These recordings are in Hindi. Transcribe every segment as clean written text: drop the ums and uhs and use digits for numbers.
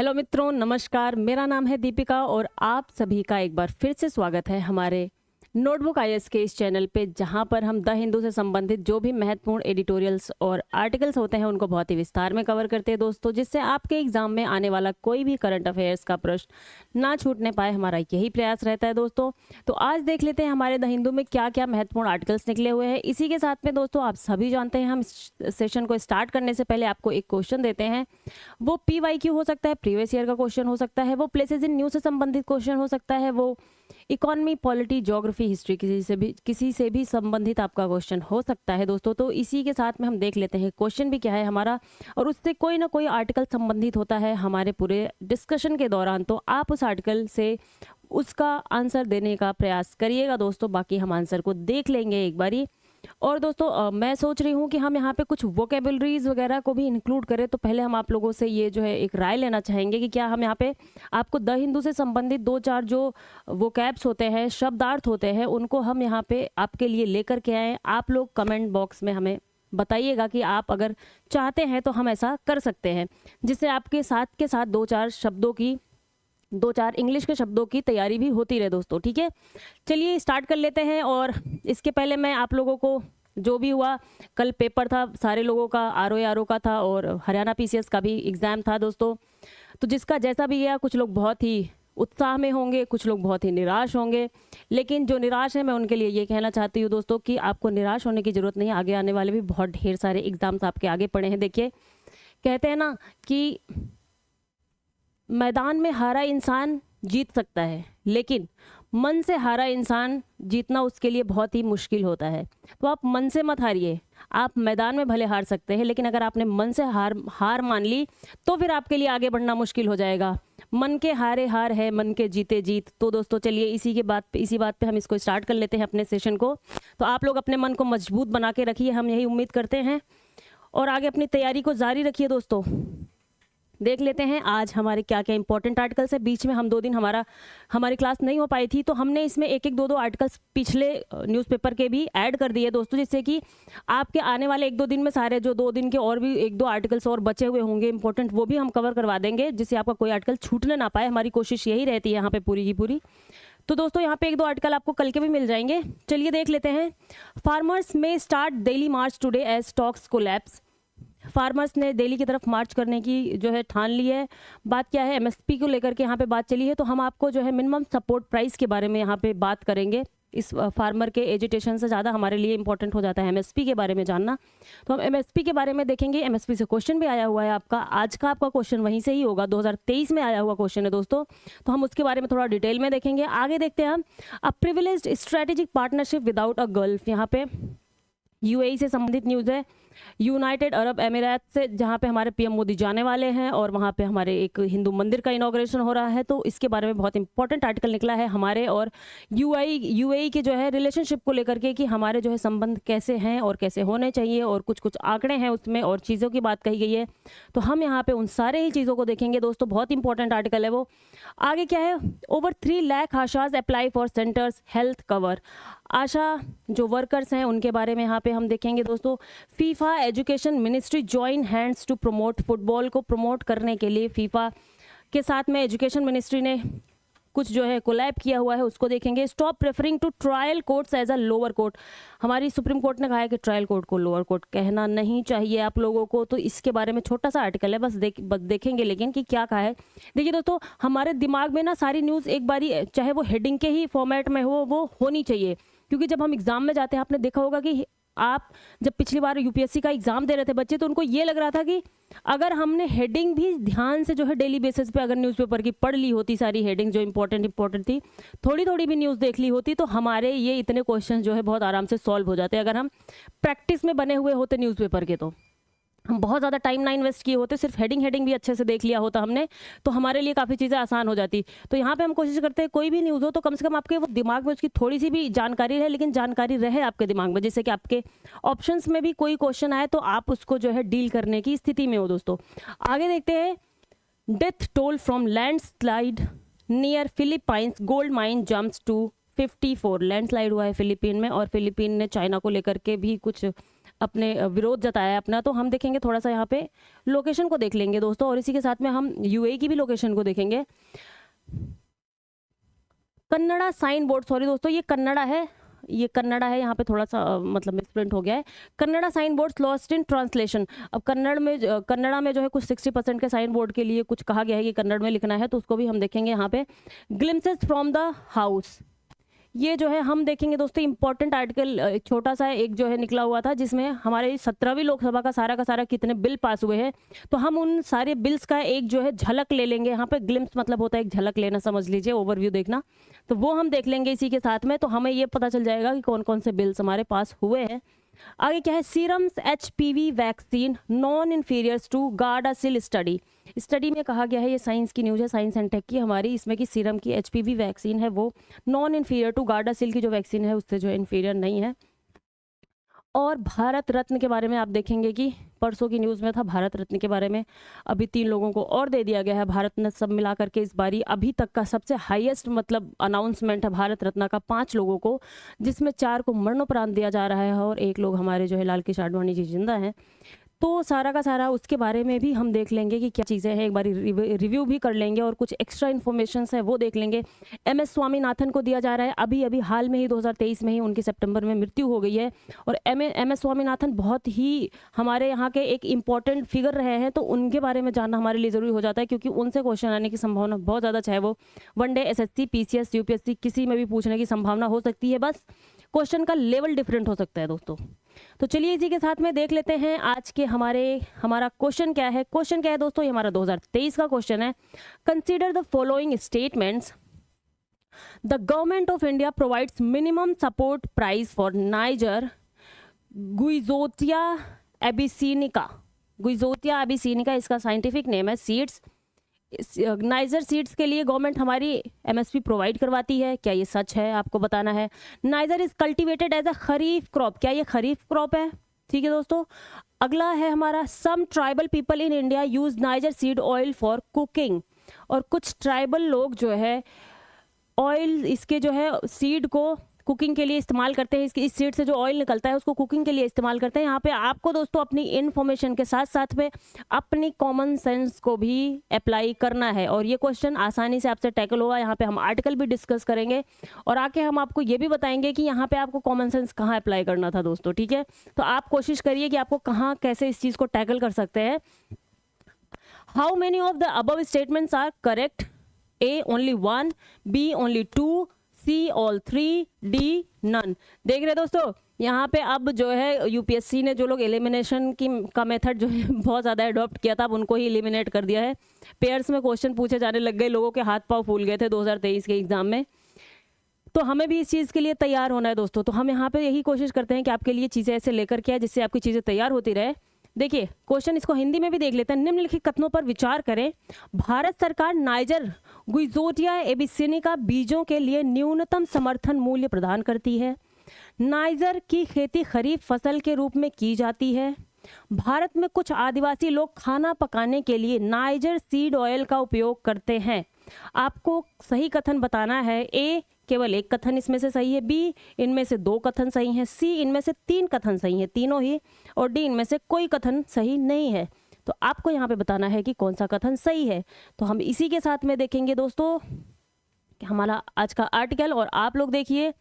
हेलो मित्रों, नमस्कार। मेरा नाम है दीपिका और आप सभी का एक बार फिर से स्वागत है हमारे नोटबुक आईएएस के इस चैनल पे, जहां पर हम द हिंदू से संबंधित जो भी महत्वपूर्ण एडिटोरियल्स और आर्टिकल्स होते हैं उनको बहुत ही विस्तार में कवर करते हैं दोस्तों, जिससे आपके एग्जाम में आने वाला कोई भी करंट अफेयर्स का प्रश्न ना छूटने पाए। हमारा यही प्रयास रहता है दोस्तों। तो आज देख लेते हैं हमारे द हिंदू में क्या क्या महत्वपूर्ण आर्टिकल्स निकले हुए हैं। इसी के साथ में दोस्तों, आप सभी जानते हैं हम सेशन को स्टार्ट करने से पहले आपको एक क्वेश्चन देते हैं। वो PYQ हो सकता है, प्रीवियस ईयर का क्वेश्चन हो सकता है, वो प्लेसेस इन न्यूज से संबंधित क्वेश्चन हो सकता है, वो इकोनॉमी, पॉलिटी, ज्योग्राफी, हिस्ट्री, किसी से भी संबंधित आपका क्वेश्चन हो सकता है दोस्तों। तो इसी के साथ में हम देख लेते हैं क्वेश्चन भी क्या है हमारा, और उससे कोई ना कोई आर्टिकल संबंधित होता है हमारे पूरे डिस्कशन के दौरान। तो आप उस आर्टिकल से उसका आंसर देने का प्रयास करिएगा दोस्तों। बाकी हम आंसर को देख लेंगे एक बारी। और दोस्तों, मैं सोच रही हूँ कि हम यहाँ पे कुछ वोकेबलरीज वगैरह को भी इंक्लूड करें। तो पहले हम आप लोगों से ये जो है एक राय लेना चाहेंगे कि क्या हम यहाँ पे आपको द हिंदू से संबंधित 2-4 जो वोकैब्स होते हैं, शब्दार्थ होते हैं, उनको हम यहाँ पे आपके लिए लेकर के आए। आप लोग कमेंट बॉक्स में हमें बताइएगा कि आप अगर चाहते हैं तो हम ऐसा कर सकते हैं, जिससे आपके साथ के साथ 2-4 इंग्लिश के शब्दों की तैयारी भी होती रहे दोस्तों। ठीक है, चलिए स्टार्ट कर लेते हैं। और इसके पहले मैं आप लोगों को, जो भी हुआ, कल पेपर था सारे लोगों का, RO का था और हरियाणा PCS का भी एग्ज़ाम था दोस्तों। तो जिसका जैसा भी गया, कुछ लोग बहुत ही उत्साह में होंगे, कुछ लोग बहुत ही निराश होंगे। लेकिन जो निराश है, मैं उनके लिए ये कहना चाहती हूँ दोस्तों कि आपको निराश होने की ज़रूरत नहीं है। आगे आने वाले भी बहुत ढेर सारे एग्ज़ाम्स आपके आगे पड़े हैं। देखिए, कहते हैं ना कि मैदान में हारा इंसान जीत सकता है, लेकिन मन से हारा इंसान जीतना उसके लिए बहुत ही मुश्किल होता है। तो आप मन से मत हारिए। आप मैदान में भले हार सकते हैं, लेकिन अगर आपने मन से हार मान ली तो फिर आपके लिए आगे बढ़ना मुश्किल हो जाएगा। मन के हारे हार है, मन के जीते जीत। तो दोस्तों, चलिए इसी बात पे हम इसको स्टार्ट कर लेते हैं अपने सेशन को। तो आप लोग अपने मन को मजबूत बना के रखिए, हम यही उम्मीद करते हैं, और आगे अपनी तैयारी को जारी रखिए दोस्तों। देख लेते हैं आज हमारे क्या क्या इंपॉर्टेंट आर्टिकल्स है। बीच में हम 2 दिन हमारी क्लास नहीं हो पाई थी, तो हमने इसमें 1-1, 2-2 आर्टिकल्स पिछले न्यूज़पेपर के भी ऐड कर दिए दोस्तों, जिससे कि आपके आने वाले 1-2 दिन में सारे जो 2 दिन के और भी 1-2 आर्टिकल्स और बचे हुए होंगे इंपॉर्टेंट, वो भी हम कवर करवा देंगे, जिससे आपका कोई आर्टिकल छूटने ना पाए। हमारी कोशिश यही रहती है यहाँ पे पूरी की पूरी। तो दोस्तों, यहाँ पे 1-2 आर्टिकल आपको कल के भी मिल जाएंगे। चलिए देख लेते हैं। फार्मर्स में start daily march today as stocks collapse. Farmers ने दिल्ली की तरफ मार्च करने की जो है ठान ली है। बात क्या है, MSP को लेकर के यहाँ पे बात चली है। तो हम आपको जो है मिनिमम सपोर्ट प्राइस के बारे में यहाँ पे बात करेंगे। इस फार्मर के एजिटेशन से ज़्यादा हमारे लिए इंपॉर्टेंट हो जाता है MSP के बारे में जानना। तो हम MSP के बारे में देखेंगे। MSP से क्वेश्चन भी आया हुआ है आपका, आज का आपका क्वेश्चन वहीं से ही होगा, 2023 में आया हुआ क्वेश्चन है दोस्तों। तो हम उसके बारे में थोड़ा डिटेल में देखेंगे। आगे देखते हैं हम, a privileged strategic partnership without a gulf. यहाँ पे UAE से संबंधित न्यूज़ है, यूनाइटेड अरब अमीरात से, जहाँ पे हमारे PM मोदी जाने वाले हैं और वहाँ पे हमारे एक हिंदू मंदिर का इनॉग्रेशन हो रहा है। तो इसके बारे में बहुत इंपॉर्टेंट आर्टिकल निकला है हमारे और UAE के जो है रिलेशनशिप को लेकर के, कि हमारे जो है संबंध कैसे हैं और कैसे होने चाहिए, और कुछ आंकड़े हैं उसमें और चीज़ों की बात कही गई है। तो हम यहाँ पे उन सारे ही चीज़ों को देखेंगे दोस्तों। बहुत इंपॉर्टेंट आर्टिकल है वो। आगे क्या है, over 3 lakh ASHAs apply for centre's health cover. ASHA जो वर्कर्स हैं उनके बारे में यहाँ पे हम देखेंगे दोस्तों। FIFA education ministry join hands to promote. Football को प्रमोट करने के लिए फीफा के साथ में एजुकेशन मिनिस्ट्री ने कुछ जो है कोलैब किया हुआ है, उसको देखेंगे। Stop preferring to trial courts as a lower court. हमारी सुप्रीम कोर्ट ने कहा है कि ट्रायल कोर्ट को लोअर कोर्ट कहना नहीं चाहिए आप लोगों को। तो इसके बारे में छोटा सा आर्टिकल है, बस देखेंगे लेकिन कि क्या कहा है। देखिए दोस्तों, हमारे दिमाग में ना सारी न्यूज़ एक बारी, चाहे वो हेडिंग के ही फॉर्मेट में हो, वो होनी चाहिए। क्योंकि जब हम एग्जाम में जाते हैं, आपने देखा होगा कि आप जब पिछली बार UPSC का एग्जाम दे रहे थे बच्चे, तो उनको ये लग रहा था कि अगर हमने हेडिंग भी ध्यान से जो है डेली बेसिस पे अगर न्यूज़पेपर की पढ़ ली होती, सारी हेडिंग जो इंपॉर्टेंट थी, थोड़ी भी न्यूज़ देख ली होती, तो हमारे ये इतने क्वेश्चन जो है बहुत आराम से सॉल्व हो जाते। अगर हम प्रैक्टिस में बने हुए होते न्यूज़पेपर के, तो हम बहुत ज़्यादा टाइम ना इन्वेस्ट किए होते, सिर्फ हेडिंग भी अच्छे से देख लिया होता हमने, तो हमारे लिए काफ़ी चीज़ें आसान हो जाती। तो यहाँ पे हम कोशिश करते हैं कोई भी न्यूज़ हो तो कम से कम आपके वो दिमाग में उसकी थोड़ी सी भी जानकारी रहे, लेकिन जानकारी रहे आपके दिमाग में, जिससे कि आपके ऑप्शंस में भी कोई क्वेश्चन आए तो आप उसको जो है डील करने की स्थिति में हो दोस्तों। आगे देखते हैं। Death toll from landslide near Philippines gold mine jumps to 54। Landslide हुआ है फिलीपीन में, और फिलीपीन ने चाइना को लेकर के भी कुछ अपने विरोध जताया है अपना, तो हम देखेंगे थोड़ा सा यहाँ पे लोकेशन को देख लेंगे दोस्तों, और इसी के साथ में हम यूएई की भी लोकेशन को देखेंगे। कन्नड़ा साइन बोर्ड, सॉरी दोस्तों ये कन्नड़ा है, ये कन्नड़ा है, यहाँ पे थोड़ा सा मतलब मिसप्रिंट हो गया है। Kannada sign boards lost in translation. अब कन्नड़ा में जो है कुछ 60% के साइन बोर्ड के लिए कुछ कहा गया है कि कन्नड़ में लिखना है, तो उसको भी हम देखेंगे यहाँ पे। ग्लिम्सेस फ्रॉम द हाउस, ये जो है हम देखेंगे दोस्तों इंपॉर्टेंट आर्टिकल, छोटा सा एक जो है निकला हुआ था, जिसमें हमारे 17वीं लोकसभा का सारा कितने बिल पास हुए हैं, तो हम उन सारे बिल्स का एक जो है झलक ले लेंगे। यहाँ पे ग्लिम्स मतलब होता है एक झलक लेना, समझ लीजिए, ओवरव्यू देखना, तो वो हम देख लेंगे इसी के साथ में, तो हमें ये पता चल जाएगा कि कौन कौन से बिल्स हमारे पास हुए हैं। आगे क्या है, Serum's HPV vaccine non inferiors to Gardasil study में कहा गया है, ये साइंस की न्यूज़ है, साइंस एंड टेक की हमारी, इसमें कि सीरम की HPV वैक्सीन है वो नॉन इन्फीरियर टू गार्डासिल की जो वैक्सीन है उससे जो है इन्फीरियर नहीं है। और भारत रत्न के बारे में आप देखेंगे कि परसों की न्यूज़ में था भारत रत्न के बारे में, अभी 3 लोगों को और दे दिया गया है भारत रत्न, सब मिला करके इस बारी अभी तक का सबसे हाईएस्ट मतलब अनाउंसमेंट है भारत रत्न का 5 लोगों को, जिसमें 4 को मरणोपरांत दिया जा रहा है और 1 लोग हमारे जो है लाल कृष्ण आडवाणी जी जिंदा हैं। तो सारा का सारा उसके बारे में भी हम देख लेंगे कि क्या चीज़ें हैं, एक बार रिव्यू भी कर लेंगे और कुछ एक्स्ट्रा इन्फॉर्मेशन है वो देख लेंगे। MS स्वामीनाथन को दिया जा रहा है, अभी अभी हाल में ही 2023 में ही उनकी सितंबर में मृत्यु हो गई है, और MS स्वामीनाथन बहुत ही हमारे यहाँ के एक इम्पॉर्टेंट फिगर रहे हैं, तो उनके बारे में जानना हमारे लिए ज़रूरी हो जाता है, क्योंकि उनसे क्वेश्चन आने की संभावना बहुत ज़्यादा, चाहे वो वनडे SSC PCS UPSC किसी में भी पूछने की संभावना हो सकती है, बस क्वेश्चन का लेवल डिफरेंट हो सकता है दोस्तों। तो चलिए इसी के साथ में देख लेते हैं आज के हमारा क्वेश्चन क्या है। क्वेश्चन क्या है दोस्तों, ये हमारा 2023 का क्वेश्चन है। Consider the following statements. The government of India provides minimum support price for niger Guizotia abyssinica. Guizotia abyssinica इसका साइंटिफिक नेम है। सीड्स, नाइजर सीड्स के लिए गवर्नमेंट हमारी MSP प्रोवाइड करवाती है, क्या ये सच है, आपको बताना है। Niger is cultivated as a kharif crop, क्या ये खरीफ क्रॉप है, ठीक है दोस्तों। अगला है हमारा, some tribal people in India use niger seed oil for cooking, और कुछ ट्राइबल लोग जो है ऑयल इसके जो है सीड को कुकिंग के लिए इस्तेमाल करते हैं, इस सीड से जो ऑयल निकलता है उसको कुकिंग के लिए इस्तेमाल करते हैं। यहाँ पे आपको दोस्तों अपनी इन्फॉर्मेशन के साथ साथ में अपनी कॉमन सेंस को भी अप्लाई करना है, और ये क्वेश्चन आसानी से आपसे टैकल होगा। यहाँ पे हम आर्टिकल भी डिस्कस करेंगे और आके हम आपको ये भी बताएंगे कि यहाँ पे आपको कॉमन सेंस कहाँ अप्लाई करना था दोस्तों, ठीक है। तो आप कोशिश करिए कि आपको कहाँ कैसे इस चीज़ को टैकल कर सकते हैं। How many of the above statements are correct? A only 1, B only 2, C all 3, D none। देख रहे दोस्तों, यहाँ पे अब जो है UPSC ने जो लोग एलिमिनेशन का मेथड जो है बहुत ज़्यादा अडॉप्ट किया था, अब उनको ही एलिमिनेट कर दिया है। पेयर्स में क्वेश्चन पूछे जाने लग गए, लोगों के हाथ पाँव फूल गए थे 2023 के एग्जाम में। तो हमें भी इस चीज़ के लिए तैयार होना है दोस्तों। तो हम यहाँ पे यही कोशिश करते हैं कि आपके लिए चीज़ें ऐसे लेकर के आए जिससे आपकी चीज़ें तैयार होती रहे। देखिए क्वेश्चन, इसको हिंदी में भी देख लेते हैं। निम्नलिखित कथनों पर विचार करें। भारत सरकार नाइजर गुइजोटिया एबिसिनिका बीजों के लिए न्यूनतम समर्थन मूल्य प्रदान करती है। नाइजर की खेती खरीफ फसल के रूप में की जाती है। भारत में कुछ आदिवासी लोग खाना पकाने के लिए नाइजर सीड ऑयल का उपयोग करते हैं। आपको सही कथन बताना है। ए केवल एक कथन इसमें से सही है, बी इनमें से 2 कथन सही हैं, सी इनमें से 3 कथन सही हैं, तीनों ही, और डी इनमें से कोई कथन सही नहीं है। तो आपको यहाँ पे बताना है कि कौन सा कथन सही है। तो हम इसी के साथ में देखेंगे दोस्तों कि हमारा आज का आर्टिकल, और आप लोग देखिए,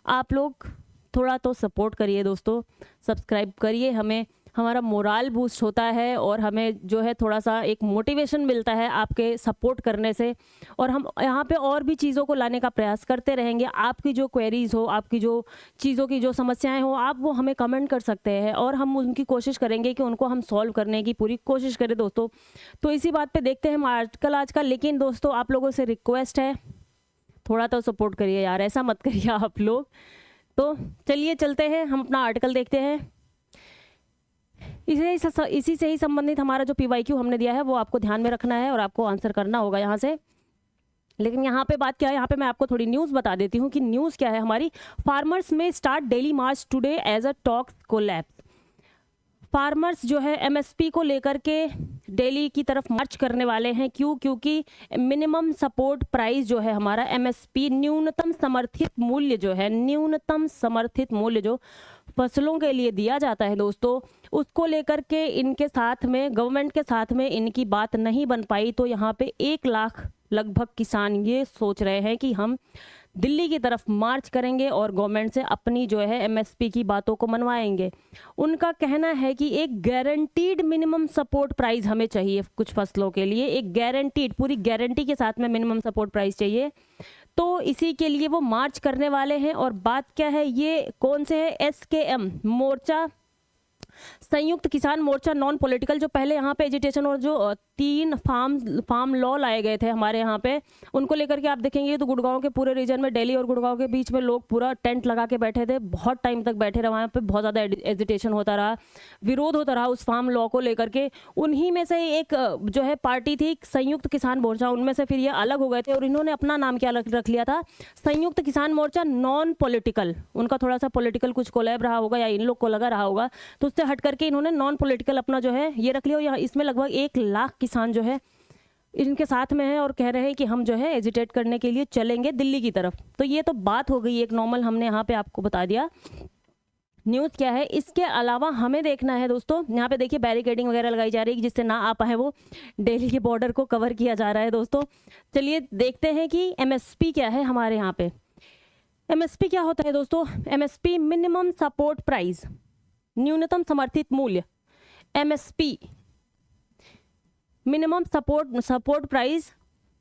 आप लोग थोड़ा तो सपोर्ट करिए दोस्तों, सब्सक्राइब करिए, हमें हमारा मोराल बूस्ट होता है और हमें जो है थोड़ा सा एक मोटिवेशन मिलता है आपके सपोर्ट करने से, और हम यहाँ पे और भी चीज़ों को लाने का प्रयास करते रहेंगे। आपकी जो क्वेरीज हो, आपकी जो चीज़ों की जो समस्याएं हो, आप वो हमें कमेंट कर सकते हैं और हम उनकी कोशिश करेंगे कि उनको हम सॉल्व करने की पूरी कोशिश करें दोस्तों। तो इसी बात पर देखते हैं हम आर्टिकल आज का। लेकिन दोस्तों आप लोगों से रिक्वेस्ट है, थोड़ा तो सपोर्ट करिए यार, ऐसा मत करिए आप लोग। तो चलिए चलते हैं, हम अपना आर्टिकल देखते हैं। इसी से ही संबंधित हमारा जो PYQ हमने दिया है वो आपको ध्यान में रखना है और आपको आंसर करना होगा यहाँ से। लेकिन यहाँ पे बात क्या है, यहाँ पे मैं आपको थोड़ी न्यूज़ बता देती हूँ कि न्यूज़ क्या है हमारी। फार्मर्स में start daily march today as a talks collapse. Farmers जो है MSP को लेकर के दिल्ली की तरफ मार्च करने वाले हैं। क्यों? क्योंकि मिनिमम सपोर्ट प्राइस जो है हमारा एमएसपी, न्यूनतम समर्थित मूल्य जो है, न्यूनतम समर्थित मूल्य जो फसलों के लिए दिया जाता है दोस्तों, उसको लेकर के इनके साथ में, गवर्नमेंट के साथ में इनकी बात नहीं बन पाई। तो यहाँ पे 1 लाख लगभग किसान ये सोच रहे हैं कि हम दिल्ली की तरफ मार्च करेंगे और गवर्नमेंट से अपनी जो है एमएसपी की बातों को मनवाएंगे। उनका कहना है कि एक गारंटीड मिनिमम सपोर्ट प्राइस हमें चाहिए कुछ फसलों के लिए, एक गारंटीड, पूरी गारंटी के साथ में मिनिमम सपोर्ट प्राइस चाहिए। तो इसी के लिए वो मार्च करने वाले हैं। और बात क्या है, ये कौन से है? एसकेएम मोर्चा, संयुक्त किसान मोर्चा नॉन पॉलिटिकल, जो पहले यहाँ पे एजिटेशन और जो 3 फार्म लॉ लाए गए थे हमारे यहाँ पे, उनको लेकर के आप देखेंगे तो गुड़गांव के पूरे रीजन में, दिल्ली और गुड़गांव के बीच में लोग पूरा टेंट लगा के बैठे थे, बहुत टाइम तक बैठे रहे, वहाँ पे बहुत ज़्यादा एजिटेशन होता रहा, विरोध होता रहा उस फार्म लॉ को लेकर के। उन्हीं में से एक जो है पार्टी थी संयुक्त किसान मोर्चा, उनमें से फिर ये अलग हो गए थे और इन्होंने अपना नाम क्या रख लिया था, संयुक्त किसान मोर्चा नॉन पॉलिटिकल। उनका थोड़ा सा पॉलिटिकल कुछ कोलैब रहा होगा या इन लोग को लगा रहा होगा, तो उससे हट करके इन्होंने नॉन पॉलिटिकल अपना जो है ये रख लिया। यहाँ इसमें लगभग 1 लाख किसान जो है इनके साथ में है और कह रहे हैं कि हम जो है एजिटेट करने के लिए चलेंगे दिल्ली की तरफ। तो ये तो बात हो गई एक नॉर्मल, हमने यहाँ पे आपको बता दिया न्यूज़ क्या है। इसके अलावा हमें देखना है दोस्तों, यहाँ पे देखिए बैरिकेडिंग वगैरह लगाई जा रही है जिससे ना आ पाए वो दिल्ली के बॉर्डर को कवर किया जा रहा है दोस्तों। चलिए देखते हैं कि एमएसपी क्या है हमारे यहाँ पे। एमएसपी क्या होता है दोस्तों? एमएसपी मिनिमम सपोर्ट प्राइस, न्यूनतम समर्थित मूल्य। एमएसपी मिनिमम सपोर्ट प्राइस,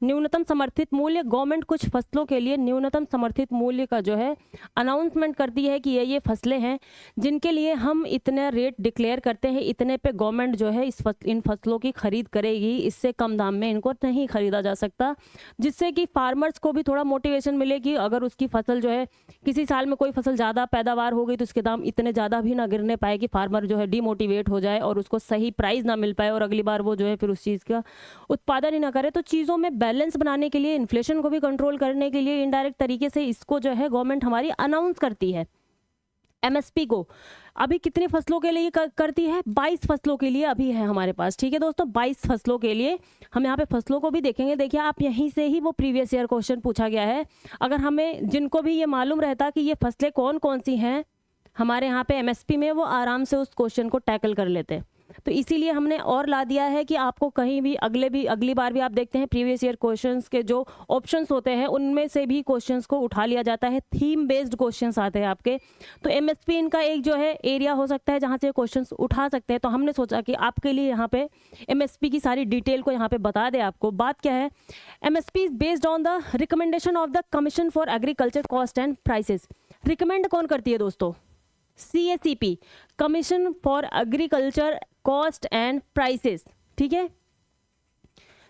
न्यूनतम समर्थित मूल्य। गवर्नमेंट कुछ फसलों के लिए न्यूनतम समर्थित मूल्य का जो है अनाउंसमेंट करती है कि ये फसलें हैं जिनके लिए हम इतने रेट डिक्लेयर करते हैं, इतने पे गवर्नमेंट जो है इन फसलों की खरीद करेगी, इससे कम दाम में इनको नहीं खरीदा जा सकता, जिससे कि फार्मर्स को भी थोड़ा मोटिवेशन मिले कि अगर उसकी फसल जो है किसी साल में कोई फसल ज़्यादा पैदावार हो गई तो उसके दाम इतने ज़्यादा भी ना गिरने पाए कि फार्मर जो है डिमोटिवेट हो जाए और उसको सही प्राइस ना मिल पाए और अगली बार वो जो है फिर उस चीज़ का उत्पादन ही ना करे। तो चीज़ों में बैलेंस बनाने के लिए, इन्फ्लेशन को भी कंट्रोल करने के लिए इनडायरेक्ट तरीके से इसको जो है गवर्नमेंट हमारी अनाउंस करती है एमएसपी को। अभी कितनी फसलों के लिए करती है? 22 फसलों के लिए अभी है हमारे पास, ठीक है दोस्तों, 22 फसलों के लिए। हम यहाँ पे फसलों को भी देखेंगे। देखिए आप यहीं से ही वो प्रीवियस ईयर क्वेश्चन पूछा गया है। अगर हमें, जिनको भी ये मालूम रहता कि ये फसलें कौन कौन सी हैं हमारे यहाँ पे एमएसपी में, वो आराम से उस क्वेश्चन को टैकल कर लेते। तो इसीलिए हमने और ला दिया है कि आपको कहीं भी अगली बार भी आप देखते हैं प्रीवियस ईयर क्वेश्चंस के जो ऑप्शंस होते हैं उनमें से भी क्वेश्चंस को उठा लिया जाता है, थीम बेस्ड क्वेश्चंस आते हैं आपके। तो एमएसपी इनका एक जो है एरिया हो सकता है जहां से क्वेश्चंस उठा सकते हैं। तो हमने सोचा कि आपके लिए यहाँ पे एमएसपी की सारी डिटेल को यहाँ पे बता दें आपको। बात क्या है? MSP is based on the recommendation of the commission for agriculture cost and prices. Recommend कौन करती है दोस्तों? CACP, commission for agriculture cost and prices, ठीक है।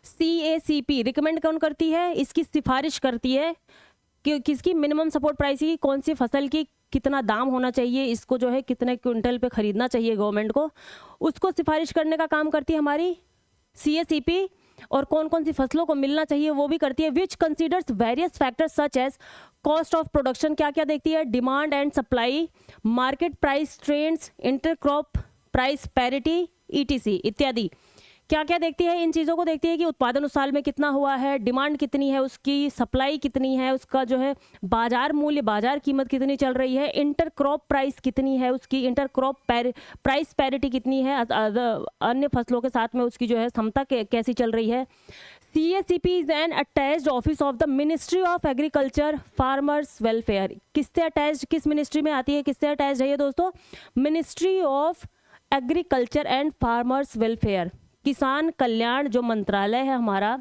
CACP रिकमेंड कौन करती है? इसकी सिफारिश करती है कि किसकी? मिनिमम सपोर्ट प्राइस की, कौन सी फसल की कितना दाम होना चाहिए, इसको जो है कितने क्विंटल पे खरीदना चाहिए गवर्नमेंट को, उसको सिफारिश करने का काम करती है हमारी CACP। और कौन कौन सी फसलों को मिलना चाहिए वो भी करती है। Which considers various factors such as cost of production, क्या क्या देखती है? Demand and supply, market price trends, intercrop price parity, ETC इत्यादि। क्या क्या देखती है? इन चीज़ों को देखती है कि उत्पादन उस साल में कितना हुआ है, डिमांड कितनी है उसकी, सप्लाई कितनी है, उसका जो है बाजार मूल्य, बाजार कीमत कितनी चल रही है, इंटरक्रॉप प्राइस कितनी है उसकी, इंटरक्रॉप प्राइस पैरिटी कितनी है, अन्य फसलों के साथ में उसकी जो है समता कैसी चल रही है। CACP is an attached office of the ministry of agriculture farmers welfare. किससे अटैच्ड, किस मिनिस्ट्री में आती है, किससे अटैच्ड है ये दोस्तों? Ministry of agriculture and farmers welfare, किसान कल्याण जो मंत्रालय है हमारा,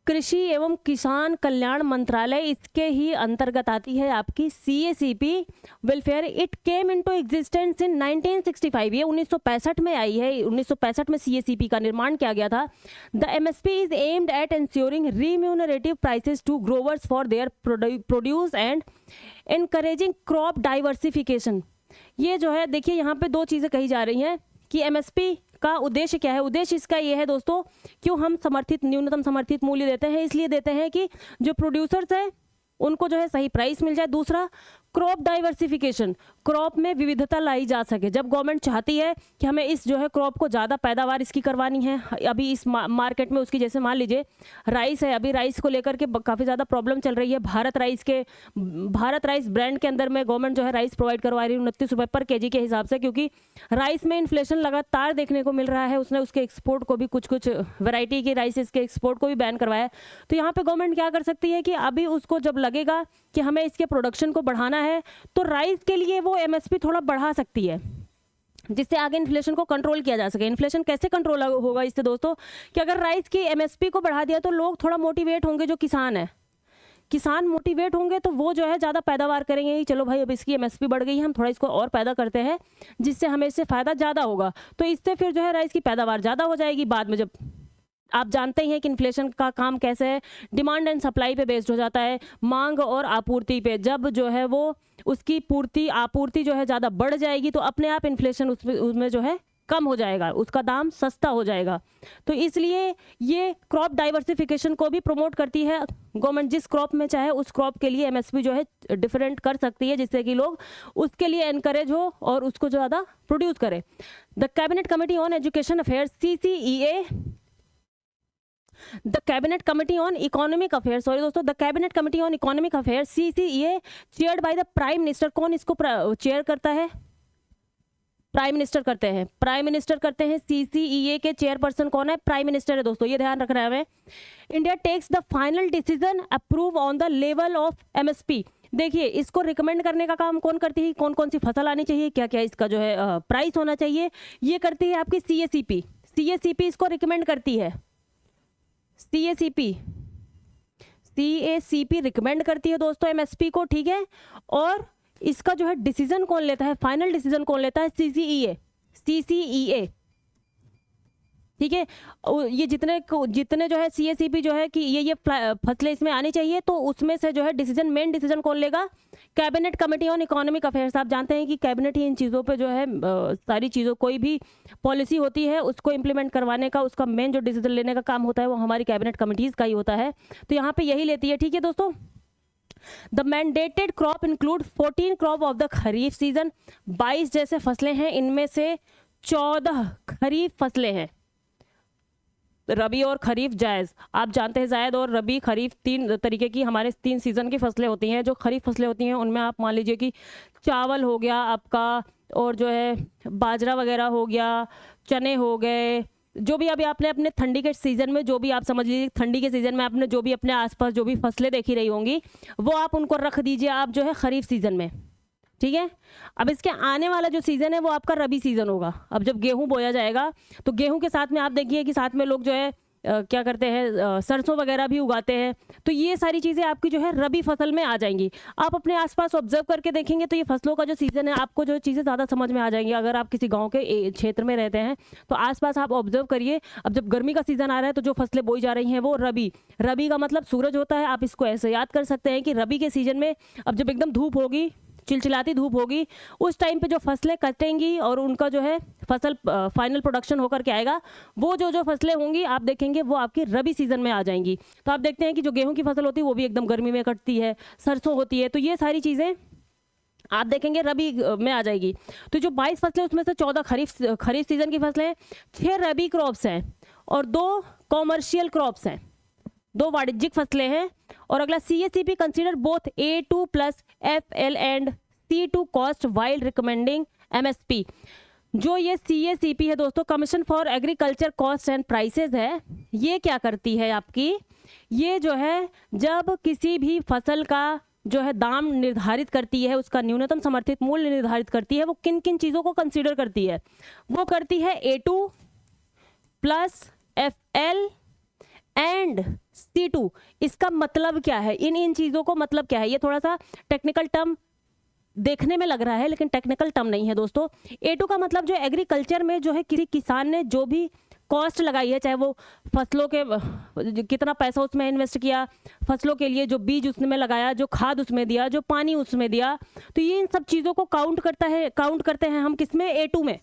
कृषि एवं किसान कल्याण मंत्रालय, इसके ही अंतर्गत आती है आपकी CACP welfare. It came into existence in 1965, ये 1965 में आई है। 1965 में CACP का निर्माण किया गया था। The MSP is aimed at ensuring remunerative prices to growers for their produce and encouraging crop diversification. ये जो है देखिए यहाँ पे 2 चीज़ें कही जा रही हैं कि MSP का उद्देश्य क्या है। उद्देश्य इसका ये है दोस्तों, क्यों हम न्यूनतम समर्थित मूल्य देते हैं? इसलिए देते हैं कि जो प्रोड्यूसर्स हैं उनको जो है सही प्राइस मिल जाए। दूसरा, क्रॉप डाइवर्सिफिकेशन, क्रॉप में विविधता लाई जा सके। जब गवर्नमेंट चाहती है कि हमें इस जो है क्रॉप को ज़्यादा पैदावार इसकी करवानी है, अभी इस मार्केट में उसकी, जैसे मान लीजिए राइस है, अभी राइस को लेकर के काफ़ी ज़्यादा प्रॉब्लम चल रही है। भारत राइस ब्रांड के अंदर में गवर्नमेंट जो है राइस प्रोवाइड करवा रही है 29 रुपये पर केजी के हिसाब से, क्योंकि राइस में इन्फ्लेशन लगातार देखने को मिल रहा है। उसने उसके एक्सपोर्ट को भी कुछ वैरायटी के राइसेस के एक्सपोर्ट को भी बैन करवाया है। तो यहाँ पे गवर्नमेंट क्या कर सकती है कि अभी उसको जब लगेगा कि हमें इसके प्रोडक्शन को बढ़ाना है, तो राइस के लिए वो एमएसपी थोड़ा बढ़ा सकती है, जिससे आगे इन्फ्लेशन को कंट्रोल किया जा सके। इन्फ्लेशन कैसे कंट्रोल होगा इससे दोस्तों, कि अगर राइस की एमएसपी को बढ़ा दिया तो लोग थोड़ा मोटिवेट होंगे, जो किसान है, किसान मोटिवेट होंगे तो वो जो है ज़्यादा पैदावार करेंगे। चलो भाई अब इसकी एमएसपी बढ़ गई है, हम थोड़ा इसको और पैदा करते हैं, जिससे हमें इससे फ़ायदा ज़्यादा होगा। तो इससे फिर जो है राइस की पैदावार ज़्यादा हो जाएगी। बाद में जब आप जानते ही हैं कि इन्फ्लेशन का काम कैसे है, डिमांड एंड सप्लाई पे बेस्ड हो जाता है, मांग और आपूर्ति पे। जब जो है वो उसकी आपूर्ति जो है ज़्यादा बढ़ जाएगी तो अपने आप इन्फ्लेशन उसमें जो है कम हो जाएगा, उसका दाम सस्ता हो जाएगा। तो इसलिए ये क्रॉप डाइवर्सिफिकेशन को भी प्रमोट करती है गवर्नमेंट। जिस क्रॉप में चाहे उस क्रॉप के लिए एमएसपी जो है डिफरेंट कर सकती है, जिससे कि लोग उसके लिए एनकरेज हो और उसको ज़्यादा प्रोड्यूस करें। The cabinet committee on education affairs CCEA, the cabinet committee on economic affairs, sorry दोस्तों, the cabinet committee on economic affairs CCEA chaired by the prime minister. कौन इसको चेयर करता है? प्राइम मिनिस्टर करते हैं। प्राइम मिनिस्टर करते हैं। CCEA के चेयरपर्सन कौन है? प्राइम मिनिस्टर है दोस्तों, ये ध्यान रखना है हमें। India takes the final decision approve on the level of MSP. देखिए, इसको रिकमेंड करने का काम कौन करती है? कौन कौन सी फसल आनी चाहिए, क्या क्या इसका जो है प्राइस होना चाहिए, ये करती है आपकी CACP। CACP इसको रिकमेंड करती है। CACP रिकमेंड करती है दोस्तों एमएसपी को, ठीक है। और इसका जो है डिसीजन कौन लेता है, फाइनल डिसीजन कौन लेता है? CCEA, ठीक है। ये जितने जो है CACP जो है कि ये फसलें इसमें आनी चाहिए, तो उसमें से जो है मेन डिसीजन कौन लेगा? Cabinet committee on economic affairs. आप जानते हैं कि कैबिनेट ही इन चीज़ों पे जो है सारी चीज़ों, कोई भी पॉलिसी होती है उसको इम्प्लीमेंट करवाने का, उसका मेन जो डिसीजन लेने का काम होता है वो हमारी कैबिनेट कमिटीज़ का ही होता है। तो यहाँ पे यही लेती है, ठीक है दोस्तों। The mandated crop include 14 crop of the kharif season. 22 जैसे फसलें हैं, इनमें से 14 खरीफ फसलें हैं। रबी और खरीफ जायज़, आप जानते हैं जायद और रबी खरीफ 3 तरीके की हमारे 3 सीज़न की फसलें होती हैं। जो खरीफ फसलें होती हैं उनमें आप मान लीजिए कि चावल हो गया आपका, और जो है बाजरा वगैरह हो गया, चने हो गए, जो भी अभी आपने अपने ठंडी के सीज़न में, जो भी आप समझ लीजिए ठंडी के सीज़न में आपने जो भी अपने आसपास जो भी फसलें देखी रही होंगी, वो आप उनको रख दीजिए आप जो है खरीफ सीज़न में, ठीक है। अब इसके आने वाला जो सीज़न है वो आपका रबी सीज़न होगा। अब जब गेहूं बोया जाएगा तो गेहूं के साथ में आप देखिए कि साथ में लोग जो है क्या करते हैं, सरसों वगैरह भी उगाते हैं। तो ये सारी चीज़ें आपकी जो है रबी फसल में आ जाएंगी। आप अपने आसपास ऑब्जर्व करके देखेंगे तो ये फसलों का जो सीज़न है आपको जो चीज़ें ज़्यादा समझ में आ जाएंगी। अगर आप किसी गाँव के क्षेत्र में रहते हैं तो आसपास आप ऑब्जर्व करिए। अब जब गर्मी का सीज़न आ रहा है तो जो फसलें बोई जा रही हैं वो रबी का मतलब सूरज होता है। आप इसको ऐसे याद कर सकते हैं कि रबी के सीज़न में अब जब एकदम धूप होगी, चिलचिलाती धूप होगी, उस टाइम पे जो फसलें कटेंगी और उनका जो है फसल फाइनल प्रोडक्शन होकर के आएगा, वो जो फसलें होंगी आप देखेंगे वो आपकी रबी सीजन में आ जाएंगी। तो आप देखते हैं कि जो गेहूं की फसल होती है वो भी एकदम गर्मी में कटती है, सरसों होती है, तो ये सारी चीज़ें आप देखेंगे रबी में आ जाएगी। तो जो 22 फसलें उसमें से 14 खरीफ सीजन की फसलें, 6 रबी क्रॉप्स हैं और 2 कॉमर्शियल क्रॉप्स हैं, 2 वाणिज्यिक फसलें हैं। और अगला CACP consider both A2 plus FL and C2 cost while recommending MSP। जो ये CACP है दोस्तों, commission for agriculture cost and prices है, ये क्या करती है आपकी, ये जो है जब किसी भी फसल का जो है दाम निर्धारित करती है, उसका न्यूनतम समर्थित मूल्य निर्धारित करती है, वो किन किन चीज़ों को कंसीडर करती है? वो करती है A2 plus FL and C2। इसका मतलब क्या है? इन चीज़ों को मतलब क्या है? ये थोड़ा सा टेक्निकल टर्म देखने में लग रहा है लेकिन टेक्निकल टर्म नहीं है दोस्तों। A2 का मतलब जो एग्रीकल्चर में जो है किसी किसान ने जो भी कॉस्ट लगाई है, चाहे वो फसलों के कितना पैसा उसमें इन्वेस्ट किया, फसलों के लिए जो बीज उसमें लगाया, जो खाद उसमें दिया, जो पानी उसमें दिया, तो ये इन सब चीज़ों को काउंट करते हैं हम किसमें? A2 में,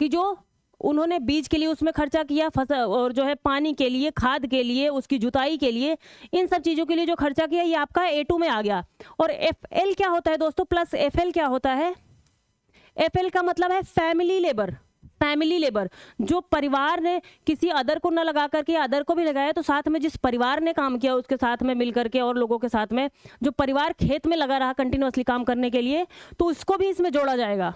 कि जो उन्होंने बीज के लिए उसमें खर्चा किया, फसल और जो है पानी के लिए, खाद के लिए, उसकी जुताई के लिए, इन सब चीज़ों के लिए जो खर्चा किया ये आपका A2 में आ गया। और FL क्या होता है दोस्तों, प्लस FL क्या होता है, FL का मतलब है फैमिली लेबर। फैमिली लेबर, जो परिवार ने किसी अदर को न लगा करके अदर को भी लगाया, तो साथ में जिस परिवार ने काम किया उसके साथ में मिल करके और लोगों के साथ में जो परिवार खेत में लगा रहा कंटिन्यूअसली काम करने के लिए, तो उसको भी इसमें जोड़ा जाएगा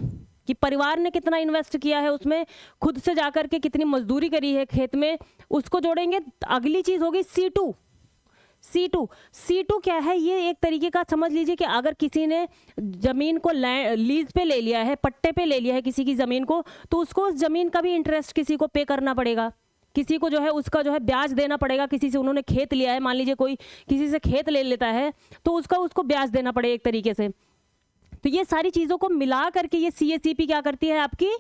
कि परिवार ने कितना इन्वेस्ट किया है उसमें, खुद से जाकर के कितनी मजदूरी करी है खेत में, उसको जोड़ेंगे। अगली चीज होगी C2। C2 क्या है, ये एक तरीके का समझ लीजिए कि अगर किसी ने जमीन को लीज पे ले लिया है, पट्टे पे ले लिया है किसी की जमीन को, तो उसको उस जमीन का भी इंटरेस्ट किसी को पे करना पड़ेगा, किसी को जो है उसका जो है ब्याज देना पड़ेगा। किसी से उन्होंने खेत लिया है, मान लीजिए कोई किसी से खेत ले लेता है तो उसको ब्याज देना पड़ेगा एक तरीके से। तो ये सारी चीज़ों को मिला करके ये CACP क्या करती है, आपकी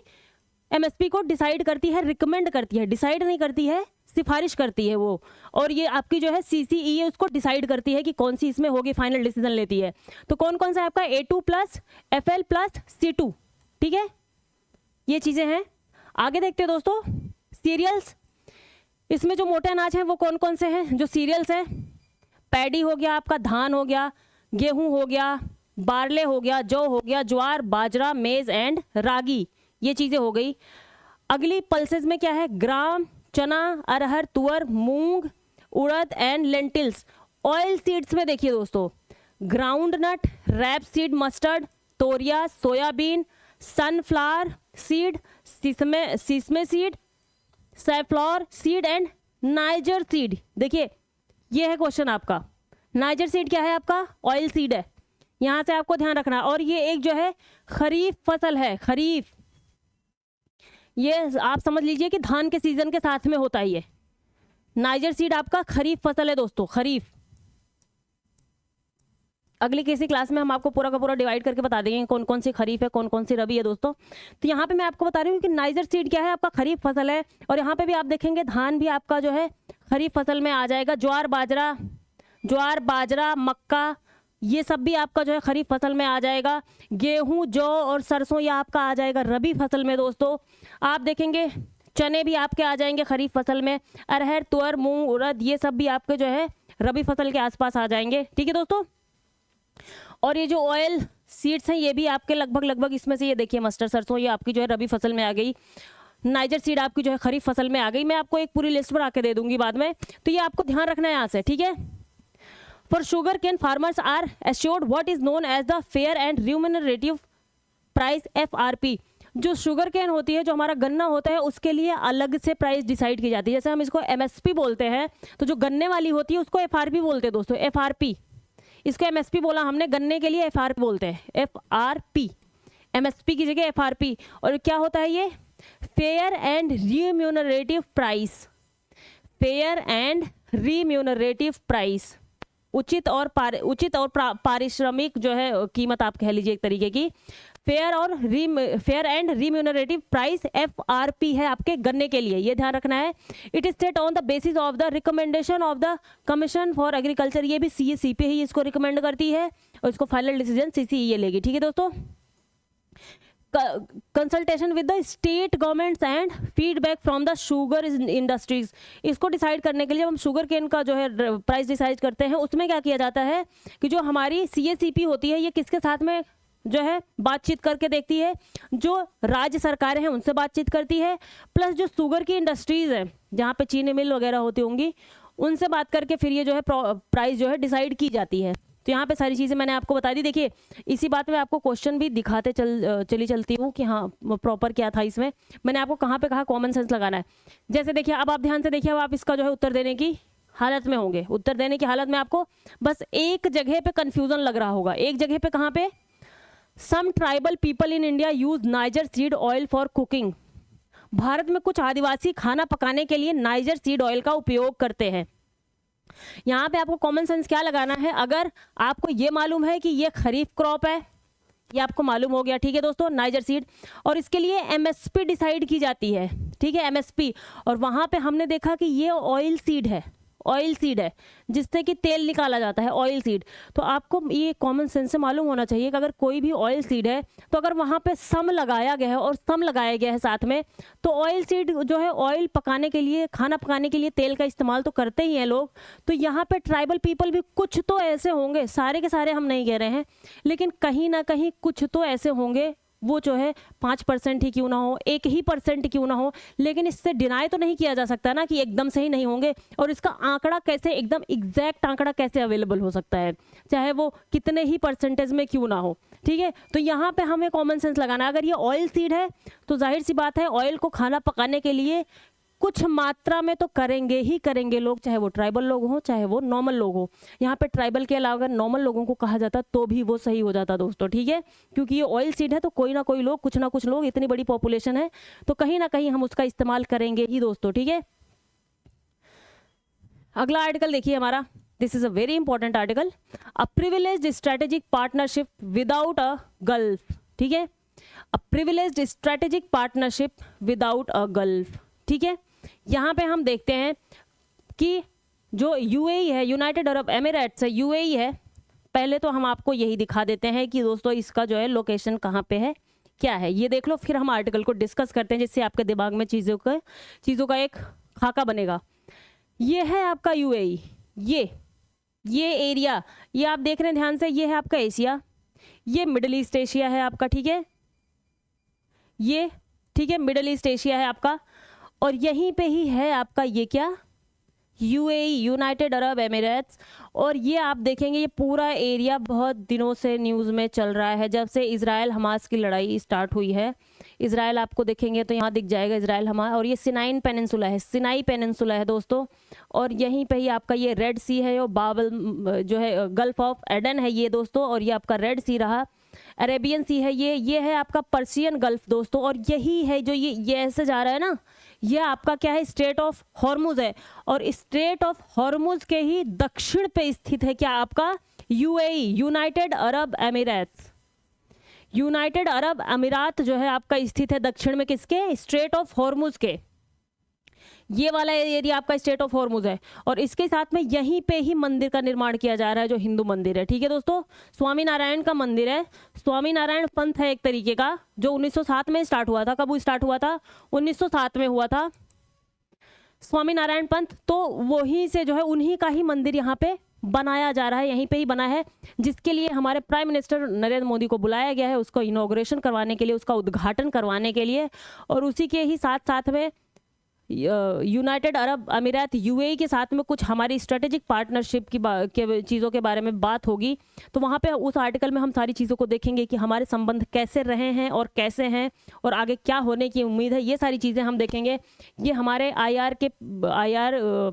MSP को डिसाइड करती है, रिकमेंड करती है, डिसाइड नहीं करती है, सिफारिश करती है वो। और ये आपकी जो है CCEA उसको डिसाइड करती है कि कौन सी इसमें होगी, फाइनल डिसीजन लेती है। तो कौन कौन सा है आपका A2 plus FL plus C2, ठीक है, ये चीज़ें हैं। आगे देखते हैं दोस्तों, सीरियल्स। इसमें जो मोटे अनाज हैं वो कौन कौन से हैं, जो सीरियल्स हैं, पैडी हो गया आपका, धान हो गया, गेहूं हो गया, बारले हो गया, जौ हो गया, ज्वार, बाजरा, मेज एंड रागी, ये चीज़ें हो गई। अगली पल्सेस में क्या है, ग्राम, chana, arhar, tur, moong, urad and lentils. Oil seeds में देखिए दोस्तों, groundnut, rapeseed, mustard, toria, soybean, sunflower seed, sesame seed, safflower seed and niger seed. देखिए ये है क्वेश्चन आपका, नाइजर सीड क्या है आपका, ऑयल सीड है, यहाँ से आपको ध्यान रखना। और ये एक जो है खरीफ फसल है, खरीफ, ये आप समझ लीजिए कि धान के सीजन के साथ में होता है। ये नाइजर सीड आपका खरीफ फसल है दोस्तों, खरीफ। अगली किसी क्लास में हम आपको पूरा का पूरा डिवाइड करके बता देंगे कौन कौन सी खरीफ है, कौन कौन सी रबी है दोस्तों। तो यहाँ पे मैं आपको बता रही हूँ कि नाइजर सीड क्या है, आपका खरीफ फसल है। और यहाँ पे भी आप देखेंगे धान भी आपका जो है खरीफ फसल में आ जाएगा। ज्वार बाजरा मक्का, ये सब भी आपका जो है खरीफ फसल में आ जाएगा। गेहूं, जौ और सरसों ये आपका आ जाएगा रबी फसल में दोस्तों। आप देखेंगे चने भी आपके आ जाएंगे खरीफ फसल में। अरहर, तुअर, मूंग, उड़द ये सब भी आपके जो है रबी फसल के आसपास आ जाएंगे, ठीक है दोस्तों। और ये जो ऑयल सीड्स हैं ये भी आपके लगभग इसमें से, ये देखिए मस्टर्ड, सरसों, ये आपकी जो है रबी फसल में आ गई। नाइजर सीड आपकी जो है खरीफ फसल में आ गई। मैं आपको एक पूरी लिस्ट बना के दे दूंगी बाद में, तो ये आपको ध्यान रखना है यहाँ से, ठीक है। For sugarcane farmers are assured what is known as the fair and remunerative price FRP। जो शुगर केन होती है, जो हमारा गन्ना होता है, उसके लिए अलग से प्राइस डिसाइड की जाती है। जैसे हम इसको MSP बोलते हैं, तो जो गन्ने वाली होती है उसको FRP बोलते हैं दोस्तों, FRP। इसको MSP बोला हमने, गन्ने के लिए FRP बोलते हैं, FRP, MSP की जगह FRP। और क्या होता है ये, fair and remunerative price, fair and remunerative price, उचित और पारिश्रमिक जो है कीमत आप कह लीजिए एक तरीके की। Fair and remunerative price FRP है आपके गन्ने के लिए, ये ध्यान रखना है। It is set on the basis of the recommendation of the commission for agriculture. ये भी CACP ही इसको रिकमेंड करती है और इसको फाइनल डिसीजन CCEA लेगी, ठीक है दोस्तों। Consultation with the state governments and feedback from the sugar industries. इसको डिसाइड करने के लिए हम शुगर केन का जो है प्राइस डिसाइड करते हैं, उसमें क्या किया जाता है कि जो हमारी CACP होती है ये किसके साथ में जो है बातचीत करके देखती है, जो राज्य सरकारें हैं उनसे बातचीत करती है, प्लस जो शुगर की इंडस्ट्रीज है जहाँ पे चीनी मिल वगैरह होती होंगी उनसे बात करके फिर ये जो है प्राइस जो है डिसाइड की जाती है। तो यहाँ पे सारी चीज़ें मैंने आपको बता दी। देखिए इसी बात में आपको क्वेश्चन भी दिखाते चलती हूँ कि हाँ प्रॉपर क्या था इसमें। मैंने आपको कहाँ पे कहा कॉमन सेंस लगाना है। जैसे देखिए अब आप ध्यान से देखिए, अब आप इसका जो है उत्तर देने की हालत में होंगे। उत्तर देने की हालत में आपको बस एक जगह पे कन्फ्यूजन लग रहा होगा, एक जगह पे, कहाँ पे, some tribal people in India use niger seed oil for cooking. Bharat में कुछ आदिवासी खाना पकाने के लिए नाइजर सीड ऑयल का उपयोग करते हैं। यहाँ पे आपको कॉमन सेंस क्या लगाना है, अगर आपको ये मालूम है कि ये खरीफ क्रॉप है, ये आपको मालूम हो गया, ठीक है दोस्तों, नाइजर सीड, और इसके लिए MSP डिसाइड की जाती है, ठीक है, MSP। और वहाँ पे हमने देखा कि ये ऑयल सीड है, ऑयल सीड है जिससे कि तेल निकाला जाता है, ऑयल सीड। तो आपको ये कॉमन सेंस से मालूम होना चाहिए कि अगर कोई भी ऑयल सीड है तो अगर वहाँ पे सम लगाया गया है और सम लगाया गया है साथ में, तो ऑयल सीड जो है ऑयल पकाने के लिए, खाना पकाने के लिए तेल का इस्तेमाल तो करते ही हैं लोग। तो यहाँ पे ट्राइबल पीपल भी कुछ तो ऐसे होंगे, सारे के सारे हम नहीं कह रहे हैं, लेकिन कहीं ना कहीं कुछ तो ऐसे होंगे, वो जो है 5% ही क्यों ना हो, 1% क्यों ना हो, लेकिन इससे डिनाई तो नहीं किया जा सकता ना कि एकदम से ही नहीं होंगे। और इसका आंकड़ा कैसे, एकदम एग्जैक्ट आंकड़ा कैसे अवेलेबल हो सकता है, चाहे वो कितने ही परसेंटेज में क्यों ना हो, ठीक है। तो यहाँ पे हमें कॉमन सेंस लगाना है। अगर ये ऑयल सीड है तो जाहिर सी बात है ऑयल को खाना पकाने के लिए कुछ मात्रा में तो करेंगे ही करेंगे लोग, चाहे वो ट्राइबल लोग हों चाहे वो नॉर्मल लोग हों। यहाँ पे ट्राइबल के अलावा अगर नॉर्मल लोगों को कहा जाता तो भी वो सही हो जाता दोस्तों, ठीक है। क्योंकि ये ऑयल सीड है तो कोई ना कोई लोग, कुछ ना कुछ लोग, इतनी बड़ी पॉपुलेशन है तो कहीं ना कहीं हम उसका इस्तेमाल करेंगे ही दोस्तों, ठीक है। अगला आर्टिकल देखिए हमारा, this is a very important article, a privileged strategic partnership without a gulf, ठीक है। A privileged strategic partnership without a gulf, ठीक है। यहाँ पे हम देखते हैं कि जो यूएई है, यूनाइटेड अरब एमिरेट्स है, यूएई है। पहले तो हम आपको यही दिखा देते हैं कि दोस्तों इसका जो है लोकेशन कहाँ पे है, क्या है, ये देख लो, फिर हम आर्टिकल को डिस्कस करते हैं जिससे आपके दिमाग में चीज़ों का एक खाका बनेगा। ये है आपका यूएई, ये एरिया, ये आप देख रहे हैं ध्यान से, ये है आपका एशिया, ये मिडिल ईस्ट एशिया है आपका, ठीक है, ये ठीक है, मिडिल ईस्ट एशिया है आपका। और यहीं पे ही है आपका ये क्या, यूएई, यूनाइटेड अरब एमिरेट्स। और ये आप देखेंगे ये पूरा एरिया बहुत दिनों से न्यूज़ में चल रहा है, जब से इजराइल हमास की लड़ाई स्टार्ट हुई है। इजराइल आपको देखेंगे तो यहाँ दिख जाएगा इजराइल हमास, और ये सिनाई पेनिनसुला है, सिनाई पेनिनसुला है दोस्तों। और यहीं पे ही आपका ये रेड सी है, और बाबल जो है गल्फ ऑफ एडन है ये दोस्तों, और ये आपका रेड सी रहा, अरेबियन सी है ये है आपका पर्शियन गल्फ दोस्तों। और यही है जो ये ऐसे जा रहा है ना, ये आपका क्या है, स्ट्रेट ऑफ हॉर्मुज है। और स्ट्रेट ऑफ हॉर्मुज के ही दक्षिण पे स्थित है क्या, आपका UAE, United Arab Emirates. United Arab अमीरात जो है आपका स्थित है दक्षिण में किसके, स्ट्रेट ऑफ हॉर्मुज के। ये वाला एरिया आपका स्ट्रेट ऑफ हॉर्मुज है। और इसके साथ में यहीं पे ही मंदिर का निर्माण किया जा रहा है, जो हिंदू मंदिर है, ठीक है दोस्तों। स्वामी नारायण का मंदिर है, स्वामी नारायण पंथ है एक तरीके का, जो 1907 में स्टार्ट हुआ था। कब स्टार्ट हुआ था, 1907 में हुआ था स्वामी नारायण पंथ। तो वहीं से जो है उन्हीं का ही मंदिर यहाँ पे बनाया जा रहा है, यहीं पे ही बना है, जिसके लिए हमारे प्राइम मिनिस्टर नरेंद्र मोदी को बुलाया गया है, उसको इनॉग्रेशन करवाने के लिए, उसका उद्घाटन करवाने के लिए। और उसी के ही साथ साथ में यूनाइटेड अरब अमीरात यूएई के साथ में कुछ हमारी स्ट्रेटेजिक पार्टनरशिप के चीज़ों के बारे में बात होगी। तो वहाँ पे उस आर्टिकल में हम सारी चीज़ों को देखेंगे कि हमारे संबंध कैसे रहे हैं और कैसे हैं और आगे क्या होने की उम्मीद है, ये सारी चीज़ें हम देखेंगे। ये हमारे आईआर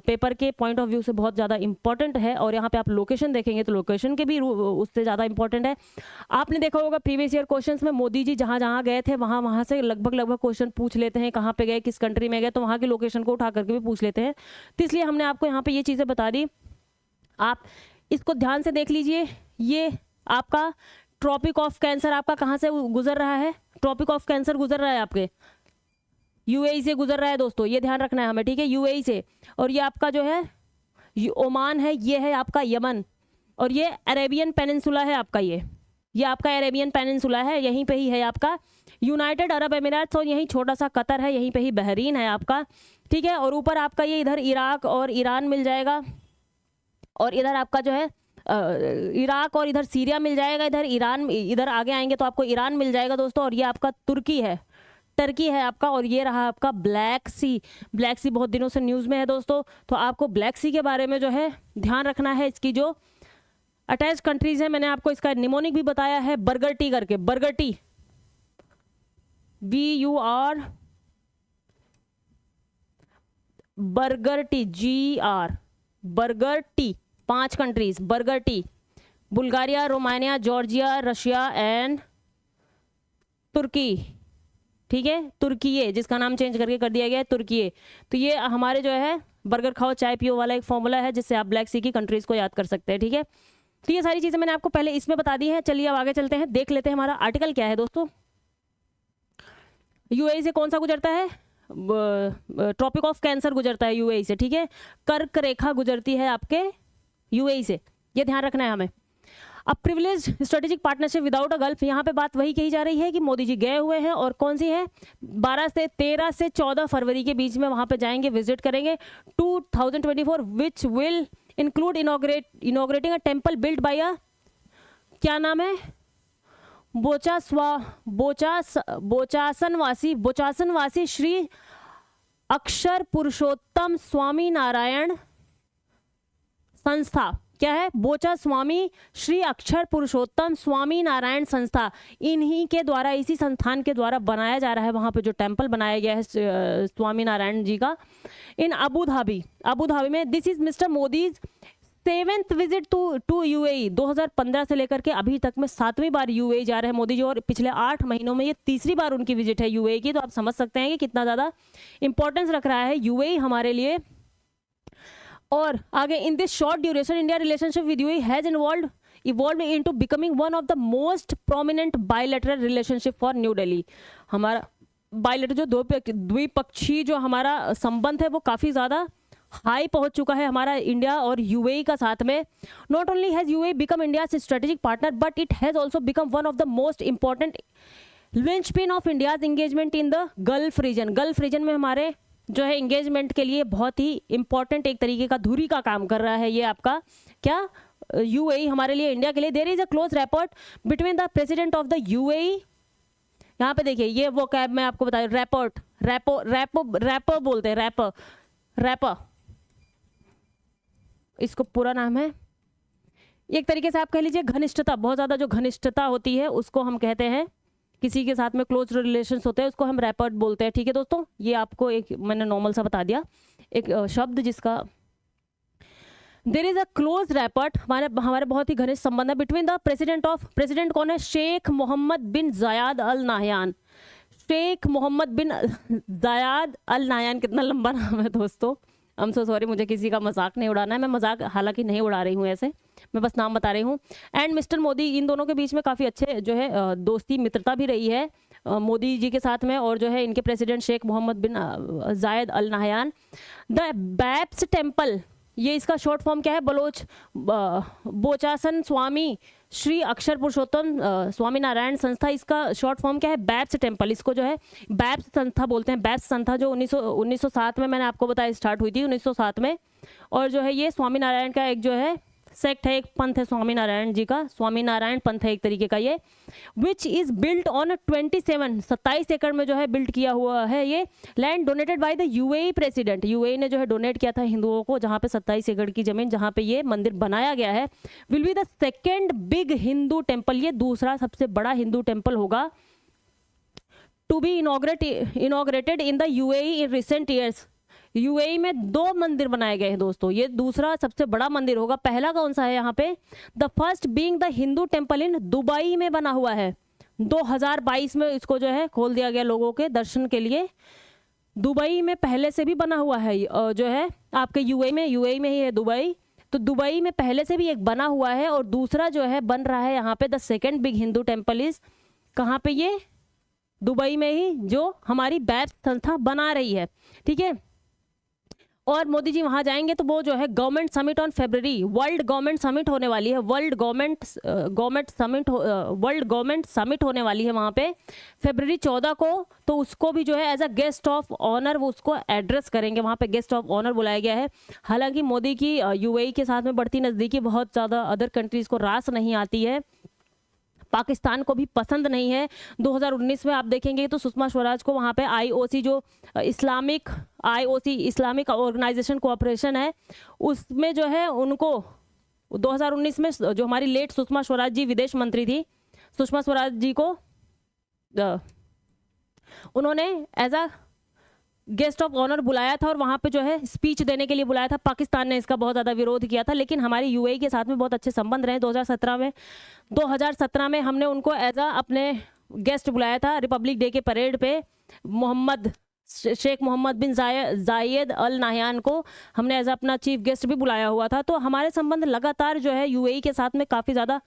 पेपर के पॉइंट ऑफ व्यू से बहुत ज़्यादा इंपॉर्टेंट है। और यहाँ पे आप लोकेशन देखेंगे तो लोकेशन के भी उससे ज़्यादा इंपॉर्टेंट है। आपने देखा होगा प्रीवियस ईयर क्वेश्चन में मोदी जी जहाँ जहाँ गए थे वहाँ से लगभग क्वेश्चन पूछ लेते हैं, कहाँ पे गए, किस कंट्री में गए, तो वहाँ की लोकेशन को उठा करके भी पूछ लेते हैं। तो इसलिए हमने आपको यहाँ पे ये चीज़ें बता दी, आप इसको ध्यान से देख लीजिए। ये आपका ट्रॉपिक ऑफ कैंसर आपका कहाँ से गुजर रहा है, ट्रॉपिक ऑफ कैंसर गुजर रहा है आपके यूएई से गुजर रहा है दोस्तों, ये ध्यान रखना है हमें, ठीक है, यूएई से। और ये आपका जो है ओमान है, ये है आपका यमन, और ये अरेबियन पेनिनसुला है आपका, ये आपका अरेबियन पेनिनसुला है, यहीं पे ही है आपका यूनाइटेड अरब एमिरेट्स। और यहीं छोटा सा कतर है, यहीं पे ही बहरीन है आपका, ठीक है। और ऊपर आपका ये इधर इराक और ईरान मिल जाएगा, और इधर आपका जो है इराक और इधर सीरिया मिल जाएगा, इधर ईरान, इधर आगे आएंगे तो आपको ईरान मिल जाएगा दोस्तों। और ये आपका तुर्की है आपका। और ये रहा आपका ब्लैक सी बहुत दिनों से न्यूज़ में है दोस्तों। तो आपको ब्लैक सी के बारे में जो है ध्यान रखना है। इसकी जो अटैच कंट्रीज है, मैंने आपको इसका निमोनिक भी बताया है, बर्गर टी करके, burger T BUR burger T GR, burger T, 5 countries burger T, Bulgaria, Romania, Georgia, Russia and Turkey, ठीक है, तुर्की, जिसका नाम चेंज करके कर दिया गया है तुर्की। तो ये हमारे जो है बर्गर खाओ चाय पियो वाला एक फॉर्मूला है, जिससे आप ब्लैक सी की कंट्रीज को याद कर सकते हैं, ठीक है। तो ये सारी चीज़ें मैंने आपको पहले इसमें बता दी है। चलिए अब आगे चलते हैं, देख लेते हैं हमारा आर्टिकल क्या है दोस्तों। यूएई से कौन सा गुजरता है, ट्रॉपिक ऑफ कैंसर गुजरता है यूएई से, ठीक है, कर्क रेखा गुजरती है आपके यूएई से, ये ध्यान रखना है हमें। अब privilege strategic partnership without a gulf, यहाँ पे बात वही कही जा रही है कि मोदी जी गए हुए हैं और कौन सी है 13 से 14 फरवरी के बीच में वहाँ पे जाएंगे, विजिट करेंगे 2024, which will include inaugurating a temple built by a, क्या नाम है, बोचासनवासी श्री अक्षर पुरुषोत्तम स्वामी नारायण संस्था, क्या है, बोचा स्वामी श्री अक्षर पुरुषोत्तम स्वामी नारायण संस्था, इन्हीं के द्वारा, इसी संस्थान के द्वारा बनाया जा रहा है वहाँ पे जो टेम्पल बनाया गया है स्वामी नारायण जी का, इन अबू धाबी में। This is mister Modi's 7th visit to UAE, 2015 से लेकर के अभी तक में 7वीं बार यूएई जा रहे हैं मोदी जी, और पिछले 8 महीनों में ये तीसरी बार उनकी विजिट है यूएई की। तो आप समझ सकते हैं कि कितना ज़्यादा इंपॉर्टेंस रख रहा है यूएई हमारे लिए। और आगे, in this short duration India relationship with UAE has evolve into becoming one of the most prominent bilateral relationship for new Delhi. हमारा बायलैटरल जो द्विपक्षीय जो हमारा संबंध है वो काफ़ी ज़्यादा हाई पहुंच चुका है हमारा इंडिया और यूएई का साथ में। Not only has UAE become India's strategic partner, but it has also become one of the most important linchpin of India's engagement in the Gulf region. Gulf region में हमारे जो है एंगेजमेंट के लिए बहुत ही इंपॉर्टेंट एक तरीके का धुरी का काम कर रहा है ये आपका क्या यूएई हमारे लिए, इंडिया के लिए। There is a close rapport between the president of the UAE, यहाँ पे देखिए ये वो कैब मैं आपको बता रैपोर्ट, रैपर बोलते हैं, रैपर इसको पूरा नाम है। एक तरीके से आप कह लीजिए घनिष्ठता, बहुत ज़्यादा जो घनिष्ठता होती है उसको हम कहते हैं, किसी के साथ में क्लोज रिलेशंस होते हैं उसको हम रैपर्ड बोलते हैं, ठीक है दोस्तों। ये आपको एक मैंने नॉर्मल सा बता दिया एक शब्द जिसका देयर इज अ क्लोज रैपर्ड, हमारे बहुत ही घनिष्ठ संबंध है बिटवीन द प्रेसिडेंट कौन है, Sheikh Mohammed bin Zayed Al Nahyan. Sheikh Mohammed bin Zayed Al Nahyan, कितना लंबा नाम है दोस्तों, आई एम सो सॉरी, मुझे किसी का मजाक नहीं उड़ाना है, मैं मजाक हालांकि नहीं उड़ा रही हूँ ऐसे, मैं बस नाम बता रही हूँ। एंड मिस्टर मोदी, इन दोनों के बीच में काफ़ी अच्छे जो है दोस्ती मित्रता भी रही है मोदी जी के साथ में, और जो है इनके president Sheikh Mohammed bin Zayed Al Nahyan. The बैप्स temple, ये इसका शॉर्ट फॉर्म क्या है, बोचासन स्वामी श्री अक्षर पुरुषोत्तम स्वामी नारायण संस्था, इसका शॉर्ट फॉर्म क्या है, बैप्स टेम्पल। इसको जो है बैप्स संस्था बोलते हैं। बैप्स संस्था जो 1907 में मैंने आपको बताया स्टार्ट हुई थी 1907 में, और जो है ये स्वामी नारायण का एक जो है सेक्ट है, एक पंथ है स्वामी नारायण जी का, स्वामी नारायण पंथ है एक तरीके का ये, विच इज बिल्ट ऑन 27 एकड़ में जो है बिल्ट किया हुआ है ये land, donated by the UAE president. UAE ने जो है डोनेट किया था हिंदुओं को, जहाँ पे 27 एकड़ की जमीन जहाँ पे ये मंदिर बनाया गया है। Will be the second big Hindu temple, ये दूसरा सबसे बड़ा हिंदू टेम्पल होगा to be inaugurated in the UAE in recent years. UAE में 2 मंदिर बनाए गए हैं दोस्तों, ये दूसरा सबसे बड़ा मंदिर होगा। पहला कौन सा है यहाँ पे, the first being the Hindu temple in Dubai में बना हुआ है, 2022 में इसको जो है खोल दिया गया लोगों के दर्शन के लिए। दुबई में पहले से भी बना हुआ है जो है आपके यूएई में ही है दुबई, तो दुबई में पहले से भी एक बना हुआ है, और दूसरा जो है बन रहा है यहाँ पे। The second big Hindu temple is कहाँ पे, ये दुबई में ही, जो हमारी बैप्स संस्था बना रही है, ठीक है। और मोदी जी वहाँ जाएंगे तो वो जो है government summit on February, world government summit होने वाली है, वर्ल्ड गवर्नमेंट समिट होने वाली है वहाँ पे फरवरी 14 को, तो उसको भी जो है as a guest of honour वो उसको एड्रेस करेंगे, वहाँ पे गेस्ट ऑफ ऑनर बुलाया गया है। हालांकि मोदी की यूएई के साथ में बढ़ती नज़दीकी बहुत ज़्यादा अदर कंट्रीज़ को रास नहीं आती है, पाकिस्तान को भी पसंद नहीं है। 2019 में आप देखेंगे तो सुषमा स्वराज को वहाँ पे आईओसी जो इस्लामिक ऑर्गेनाइजेशन कोऑपरेशन है, उसमें जो है उनको 2019 में जो हमारी लेट सुषमा स्वराज जी विदेश मंत्री थी, सुषमा स्वराज जी को उन्होंने as a guest of honour बुलाया था और वहाँ पे जो है स्पीच देने के लिए बुलाया था। पाकिस्तान ने इसका बहुत ज़्यादा विरोध किया था, लेकिन हमारी यूएई के साथ में बहुत अच्छे संबंध रहे। 2017 में हमने उनको एज अ अपने गेस्ट बुलाया था रिपब्लिक डे के परेड पे। Sheikh Mohammed bin Zayed Al Nahyan को हमने एज अपना चीफ गेस्ट भी बुलाया हुआ था। तो हमारे संबंध लगातार जो है यूएई के साथ में काफ़ी ज़्यादा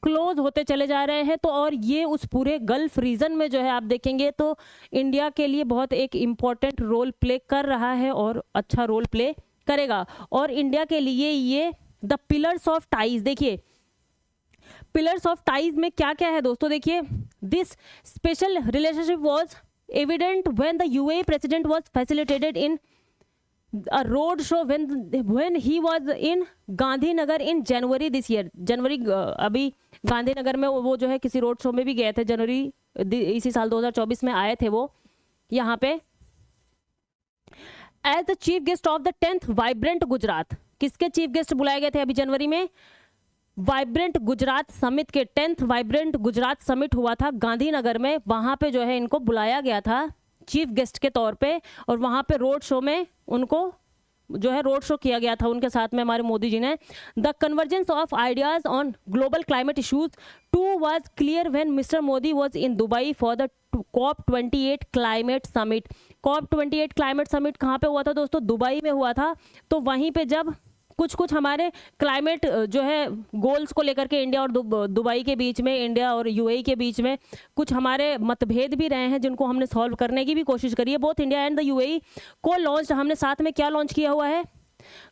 क्लोज होते चले जा रहे हैं। तो और ये उस पूरे गल्फ रीजन में जो है आप देखेंगे तो इंडिया के लिए बहुत एक इम्पॉर्टेंट रोल प्ले कर रहा है और अच्छा रोल प्ले करेगा। और इंडिया के लिए ये द पिलर्स ऑफ टाइज, देखिए पिलर्स ऑफ टाइज में क्या क्या है दोस्तों, देखिए this special relationship was evident when the UAE president was facilitated in a road show when he was in Gandhinagar in January this year. जनवरी अभी गांधीनगर में वो जो है किसी रोड शो में भी गए थे, जनवरी इसी साल 2024 में आए थे वो यहाँ पे as the chief guest of the 10th vibrant Gujarat. किसके चीफ गेस्ट बुलाए गए थे अभी जनवरी में? वाइब्रेंट गुजरात समिट के 10th वाइब्रेंट गुजरात समिट हुआ था गांधीनगर में, वहां पे जो है इनको बुलाया गया था चीफ गेस्ट के तौर पे और वहां पे रोड शो में उनको जो है रोड शो किया गया था उनके साथ में हमारे मोदी जी ने। The convergence of ideas on global climate issues too was clear when mister Modi was in Dubai for the COP28 climate summit. COP28 climate summit कहाँ पे हुआ था दोस्तों? दुबई में हुआ था। तो वहीं पे जब कुछ हमारे क्लाइमेट जो है गोल्स को लेकर के इंडिया और दुबई के बीच में, इंडिया और यूएई के बीच में कुछ हमारे मतभेद भी रहे हैं जिनको हमने सॉल्व करने की भी कोशिश करी है। Both India and the UAE को लॉन्च, हमने साथ में क्या लॉन्च किया हुआ है?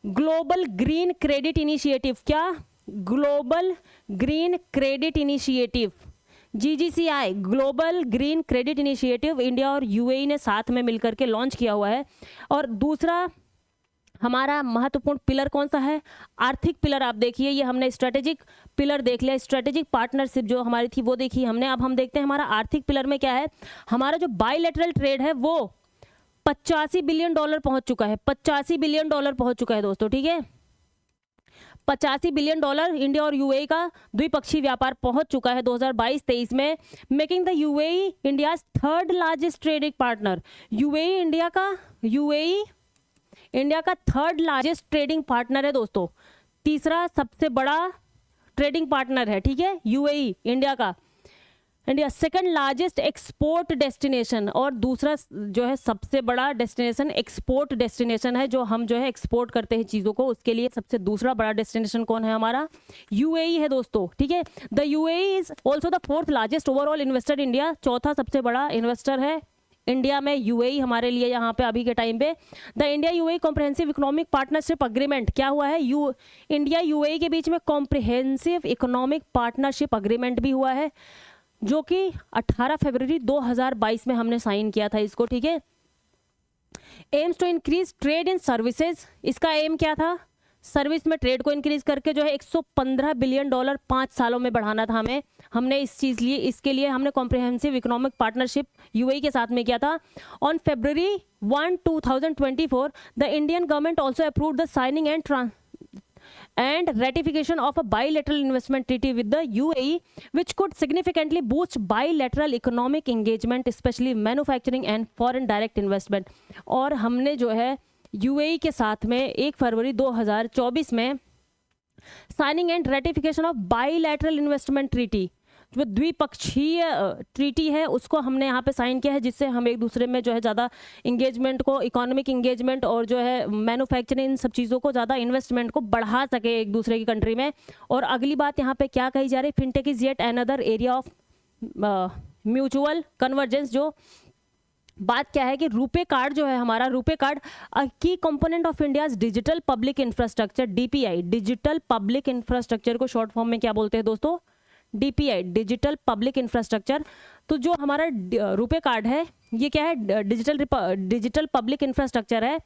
Global green credit initiative. क्या? Global green credit initiative, GGCI, global green credit initiative India और यूएई ने साथ में मिलकर के लॉन्च किया हुआ है। और दूसरा हमारा महत्वपूर्ण पिलर कौन सा है? आर्थिक पिलर। आप देखिए ये हमने स्ट्रेटेजिक पिलर देख लिया, स्ट्रेटेजिक पार्टनरशिप जो हमारी थी वो देखी हमने। अब हम देखते हैं हमारा आर्थिक पिलर में क्या है। हमारा जो बायलैटरल ट्रेड है वो $85 बिलियन पहुंच चुका है, $85 बिलियन पहुंच चुका है दोस्तों, ठीक है। $85 बिलियन इंडिया और यूएई का द्विपक्षीय व्यापार पहुंच चुका है 2022-23 में, making the UAE India 3rd largest trading partner. UAE India का 3rd लार्जेस्ट ट्रेडिंग पार्टनर है दोस्तों, तीसरा सबसे बड़ा ट्रेडिंग पार्टनर है, ठीक है। UAE India 2nd largest export destination, और दूसरा जो है सबसे बड़ा डेस्टिनेशन एक्सपोर्ट डेस्टिनेशन है, जो हम जो है एक्सपोर्ट करते हैं चीज़ों को, उसके लिए सबसे दूसरा बड़ा डेस्टिनेशन कौन है? हमारा यूएई है दोस्तों, ठीक है। The UAE is also the 4th largest overall investor India, चौथा सबसे बड़ा इन्वेस्टर है इंडिया में यूएई हमारे लिए यहाँ पे अभी के टाइम पे। The India UAE comprehensive economic partnership agreement क्या हुआ है? इंडिया यूएई के बीच में कॉम्प्रिहेंसिव इकोनॉमिक पार्टनरशिप अग्रीमेंट भी हुआ है, जो कि 18 फरवरी 2022 में हमने साइन किया था इसको, ठीक है। Aims to increase trade in services, इसका एम क्या था? सर्विस में ट्रेड को इंक्रीज करके जो है $115 बिलियन 5 सालों में बढ़ाना था हमने इसके लिए हमने कॉम्प्रिहेंसिव इकोनॉमिक पार्टनरशिप यूएई के साथ में किया था। On February 1, 2024 the Indian government also approved the signing and ratification of a bilateral investment treaty with the UAE, which could significantly boost bilateral economic engagement, especially manufacturing and foreign direct investment। और हमने जो है UAE के साथ में 1 फरवरी 2024 में signing and ratification of bilateral investment treaty, जो द्विपक्षीय ट्रीटी है उसको हमने यहाँ पे साइन किया है, जिससे हम एक दूसरे में जो है ज़्यादा इंगेजमेंट को, इकोनॉमिक इंगेजमेंट और जो है मैन्युफैक्चरिंग, इन सब चीज़ों को ज़्यादा इन्वेस्टमेंट को बढ़ा सके एक दूसरे की कंट्री में। और अगली बात यहाँ पे क्या कही जा रही? Fintech is yet another area of mutual convergence. जो बात क्या है कि रुपे कार्ड जो है हमारा, रुपे कार्ड की component of India's digital public infrastructure, DPI, digital public infrastructure को शॉर्ट फॉर्म में क्या बोलते हैं दोस्तों? DPI, digital public infrastructure. तो जो हमारा रुपे कार्ड है ये क्या है? डिजिटल पब्लिक इंफ्रास्ट्रक्चर है,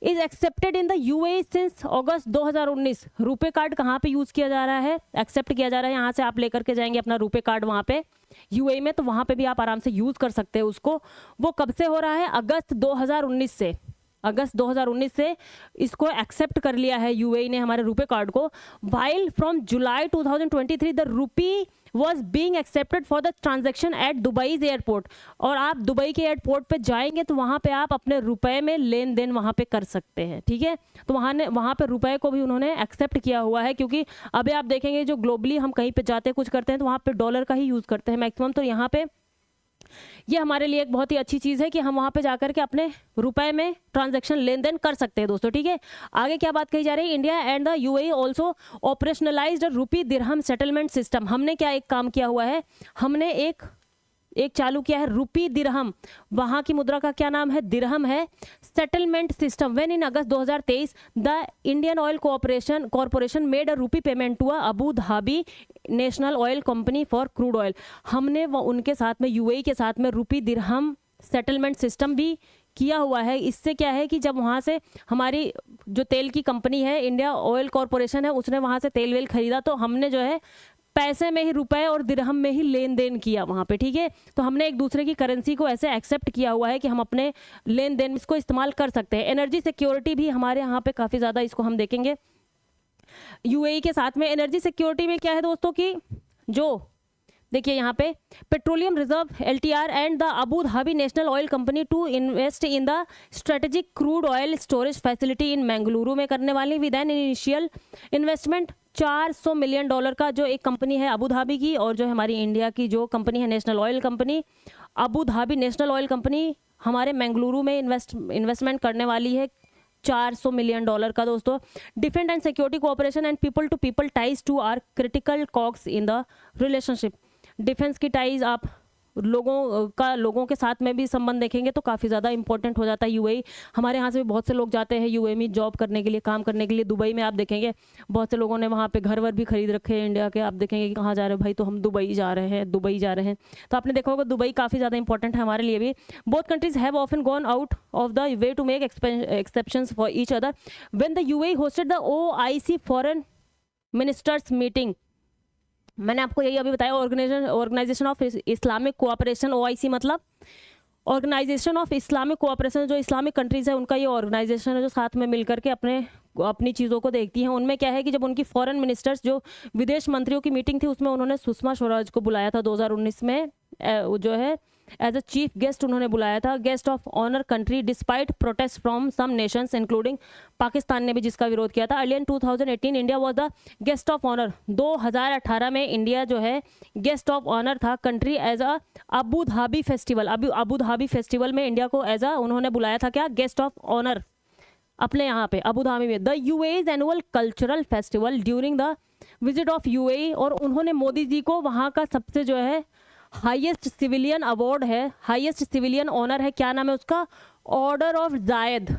is accepted in the UAE since August 2019। RuPay card कहाँ पे यूज किया जा रहा है? एक्सेप्ट किया जा रहा है, यहाँ से आप लेकर के जाएंगे अपना रुपे कार्ड वहाँ पे यूएई में, तो वहाँ पे भी आप आराम से यूज कर सकते हैं उसको। वो कब से हो रहा है? अगस्त 2019 से। अगस्त 2019 से इसको एक्सेप्ट कर लिया है यूएई ने हमारे रुपे कार्ड को। While from July 2023 the rupee was being accepted for the transaction at Dubai airport. और आप दुबई के एयरपोर्ट पे जाएंगे तो वहाँ पे आप अपने रुपए में लेन देन वहाँ पे कर सकते हैं, ठीक है। तो वहाँ पे रुपए को भी उन्होंने एक्सेप्ट किया हुआ है, क्योंकि अभी आप देखेंगे जो ग्लोबली हम कहीं पे जाते कुछ करते हैं तो वहाँ पे डॉलर का ही यूज़ करते हैं मैक्सिमम। तो यहाँ पे ये हमारे लिए एक बहुत ही अच्छी चीज़ है कि हम वहाँ पे जाकर के अपने रुपए में ट्रांजैक्शन लेन देन कर सकते हैं दोस्तों, ठीक है। आगे क्या बात कही जा रही है, India and the UAE also operationalised rupee dirham settlement system. हमने क्या एक काम किया हुआ है, हमने एक चालू किया है रुपी दिरहम, वहाँ की मुद्रा का क्या नाम है, दिरहम है, settlement system. When in August 2023 the Indian Oil Corporation made a rupee payment to Abu Dhabi National Oil Company for crude oil. हमने उनके साथ में यूएई के साथ में रुपी दिरहम सेटलमेंट सिस्टम भी किया हुआ है। इससे क्या है कि जब वहाँ से हमारी जो तेल की कंपनी है, इंडिया ऑयल कॉरपोरेशन है, उसने वहाँ से तेल वेल खरीदा, तो हमने जो है पैसे में ही, रुपए और दिरहम में ही लेन देन किया वहाँ पे, ठीक है। तो हमने एक दूसरे की करेंसी को ऐसे एक्सेप्ट किया हुआ है कि हम अपने लेन देन इसको इस्तेमाल कर सकते हैं। एनर्जी सिक्योरिटी भी हमारे यहाँ पे काफ़ी ज़्यादा, इसको हम देखेंगे यूएई के साथ में। एनर्जी सिक्योरिटी में क्या है दोस्तों की, जो देखिए यहाँ पे petroleum reserve LTR and the Abu Dhabi National Oil Company to invest in the strategic crude oil storage facility in Bengaluru में करने वाली with an initial investment $400 million का, जो एक कंपनी है अबू धाबी की, और जो हमारी इंडिया की जो कंपनी है national Oil company, Abu Dhabi National Oil company हमारे बेंगलुरु में इन्वेस्टमेंट करने वाली है $400 मिलियन का दोस्तों। Defence and security cooperation and people to people ties too are critical cogs in the relationship. Defence की टाइज आप लोगों के साथ में भी संबंध देखेंगे तो काफ़ी ज़्यादा इंपॉर्टेंट हो जाता है यूएई। हमारे यहाँ से भी बहुत से लोग जाते हैं यूएई में जॉब करने के लिए, काम करने के लिए। दुबई में आप देखेंगे बहुत से लोगों ने वहाँ पे घर वर भी खरीद रखे हैं इंडिया के। आप देखेंगे कि कहाँ जा रहे हैं भाई, तो हम दुबई जा रहे हैं। तो आपने देखा होगा दुबई काफ़ी ज़्यादा इंपॉर्टेंट है हमारे लिए भी। Both countries have often gone out of the way to make exceptions for each other when the UAE hosted the OIC foreign ministers meeting. मैंने आपको यही अभी बताया, Organisation of Islamic Cooperation, OIC मतलब ऑर्गेनाइजेशन ऑफ इस्लामिक कोऑपरेशन। जो इस्लामिक कंट्रीज़ है उनका ये ऑर्गेनाइजेशन है जो साथ में मिलकर के अपनी चीज़ों को देखती हैं। उनमें क्या है कि जब उनकी फॉरेन मिनिस्टर्स जो विदेश मंत्रियों की मीटिंग थी, उसमें उन्होंने सुषमा स्वराज को बुलाया था 2019 में, जो है एज अ चीफ गेस्ट उन्होंने बुलाया था, guest of honour country, despite protest from some nations including Pakistan ने भी जिसका विरोध किया था। Earlier 2018 India was the guest of honour. 2018 में इंडिया जो है गेस्ट ऑफ ऑनर था country as a Abu Dhabi festival. Abu Dhabi festival में इंडिया को एज अ उन्होंने बुलाया था, क्या, गेस्ट ऑफ ऑनर अपने यहाँ पे अबू धाबी में। The UAE's annual cultural festival during the visit of UAE, और उन्होंने मोदी जी को वहाँ का सबसे जो है हाईएस्ट सिविलियन अवार्ड है, हाईएस्ट सिविलियन ऑनर है, क्या नाम है उसका, order of Zayed.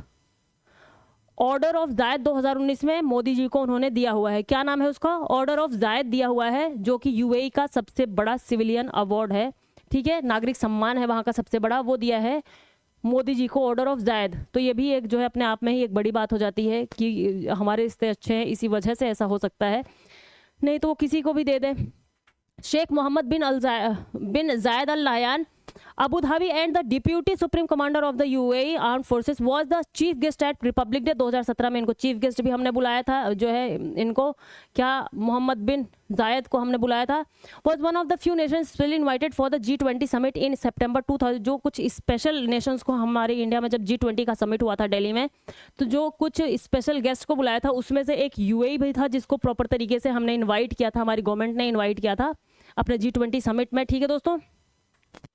Order of Zayed 2019 में मोदी जी को उन्होंने दिया हुआ है। क्या नाम है उसका, ऑर्डर ऑफ जायद दिया हुआ है, जो कि यूएई का सबसे बड़ा सिविलियन अवार्ड है, ठीक है, नागरिक सम्मान है वहाँ का सबसे बड़ा, वो दिया है मोदी जी को, ऑर्डर ऑफ जायद। तो ये भी एक जो है अपने आप में ही एक बड़ी बात हो जाती है कि हमारे रिश्ते अच्छे हैं, इसी वजह से ऐसा हो सकता है, नहीं तो वो किसी को भी दे दें। Sheikh Mohammed bin Zayed Al Nahyan Abu Dhabi and the deputy supreme commander of the UAE armed forces was the chief guest at Republic Day. 2017 में इनको चीफ गेस्ट भी हमने बुलाया था, जो है इनको क्या, मोहम्मद बिन जायद को हमने बुलाया था। Was one of the few nations specially invited for the G20 summit in September 2000। जो कुछ स्पेशल नेशंस को हमारे इंडिया में जब G20 का समिट हुआ था दिल्ली में, तो जो कुछ स्पेशल गेस्ट को बुलाया था उसमें से एक यूएई भी था, जिसको प्रॉपर तरीके से हमने इन्वाइट किया था, हमारी गवर्नमेंट ने इन्वाइट किया था अपने G20 समिट में, ठीक है दोस्तों।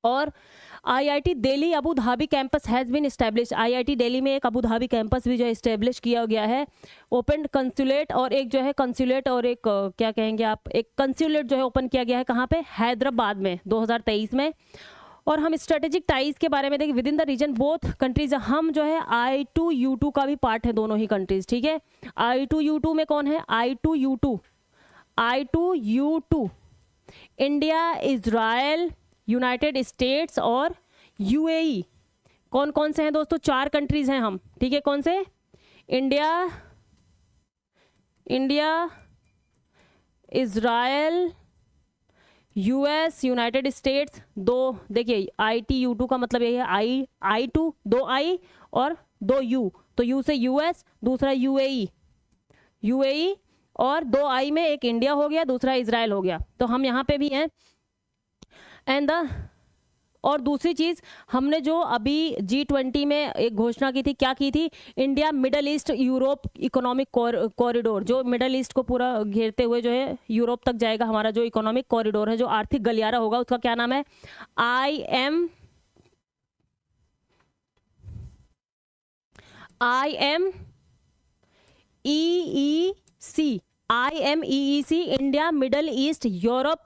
और IIT Delhi Abu Dhabi campus has been establish. IIT Delhi में एक अबू धाबी कैंपस भी जो है इस्टेब्लिश किया गया है। ओपन कंसुलेट, और एक जो है कंसुलेट, और एक क्या कहेंगे आप, एक कंसुलेट जो है ओपन किया गया है कहाँ पे, हैदराबाद में 2023 में। और हम स्ट्रेटेजिक टाइज के बारे में देखें, within the region both countries, हम जो है I2U2 का भी पार्ट है दोनों ही कंट्रीज, ठीक है। I2U2 में कौन है, I2U2 India, Israel, United states और यूएई। कौन कौन से हैं दोस्तों, 4 कंट्रीज हैं हम, ठीक है। कौन से, India, Israel, US, United states. दो देखिए I2U2 का मतलब यही है, I2 2 I और 2 U, तो U से यूएस, दूसरा यूएई और 2 I में एक इंडिया हो गया, दूसरा इजराइल हो गया, तो हम यहाँ पे भी हैं। एंड द और दूसरी चीज़, हमने जो अभी G20 में एक घोषणा की थी, क्या की थी, India middle east Europe economic corridor, जो मिडल ईस्ट को पूरा घेरते हुए जो है यूरोप तक जाएगा हमारा जो इकोनॉमिक कॉरिडोर है, जो आर्थिक गलियारा होगा, उसका क्या नाम है, IMEEC, India middle east Europe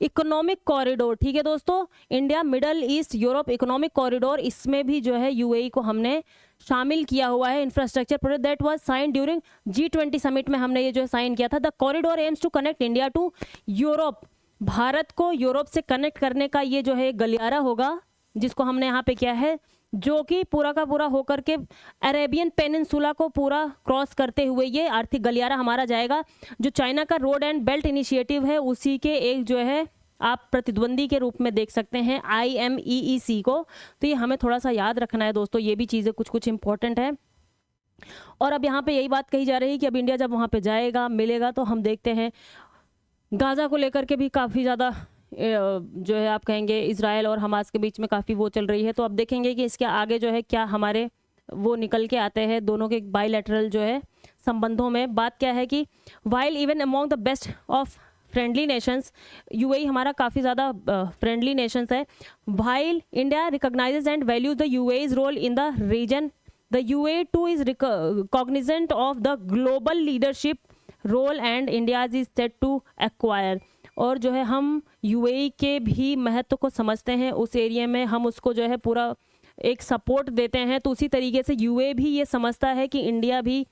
economic corridor. ठीक है दोस्तों, India middle east Europe economic corridor, इसमें भी जो है यूएई को हमने शामिल किया हुआ है। Infrastructure project that was sign during G20 summit में हमने ये जो साइन किया था। The corridor aims to connect India to Europe, Bharat को यूरोप से कनेक्ट करने का ये जो है गलियारा होगा, जिसको हमने यहाँ पे किया है, जो कि पूरा का पूरा होकर के अरेबियन पेनिनसुला को पूरा क्रॉस करते हुए ये आर्थिक गलियारा हमारा जाएगा। जो चाइना का रोड एंड बेल्ट इनिशिएटिव है, उसी के एक जो है आप प्रतिद्वंदी के रूप में देख सकते हैं IMEEC को। तो ये हमें थोड़ा सा याद रखना है दोस्तों, ये भी चीज़ें कुछ कुछ इंपॉर्टेंट है। और अब यहाँ पे यही बात कही जा रही है कि अब इंडिया जब वहाँ पे जाएगा, मिलेगा, तो हम देखते हैं गाज़ा को लेकर के भी काफ़ी ज़्यादा जो है आप कहेंगे इजराइल और हमास के बीच में काफ़ी वो चल रही है। तो अब देखेंगे कि इसके आगे जो है क्या हमारे वो निकल के आते हैं दोनों के बायलैटरल जो है संबंधों में। बात क्या है कि while even among the best of friendly nations, UAE हमारा काफ़ी ज़्यादा फ्रेंडली नेशंस है। While India recognises and values the UAE's role in the region, the UAE too is cognizant of the global leadership role and India is set to acquire। और जो है हम यूएई के भी महत्व को समझते हैं, उस एरिया में हम उसको जो है पूरा एक सपोर्ट देते हैं। तो उसी तरीके से यूएई भी ये समझता है कि इंडिया भी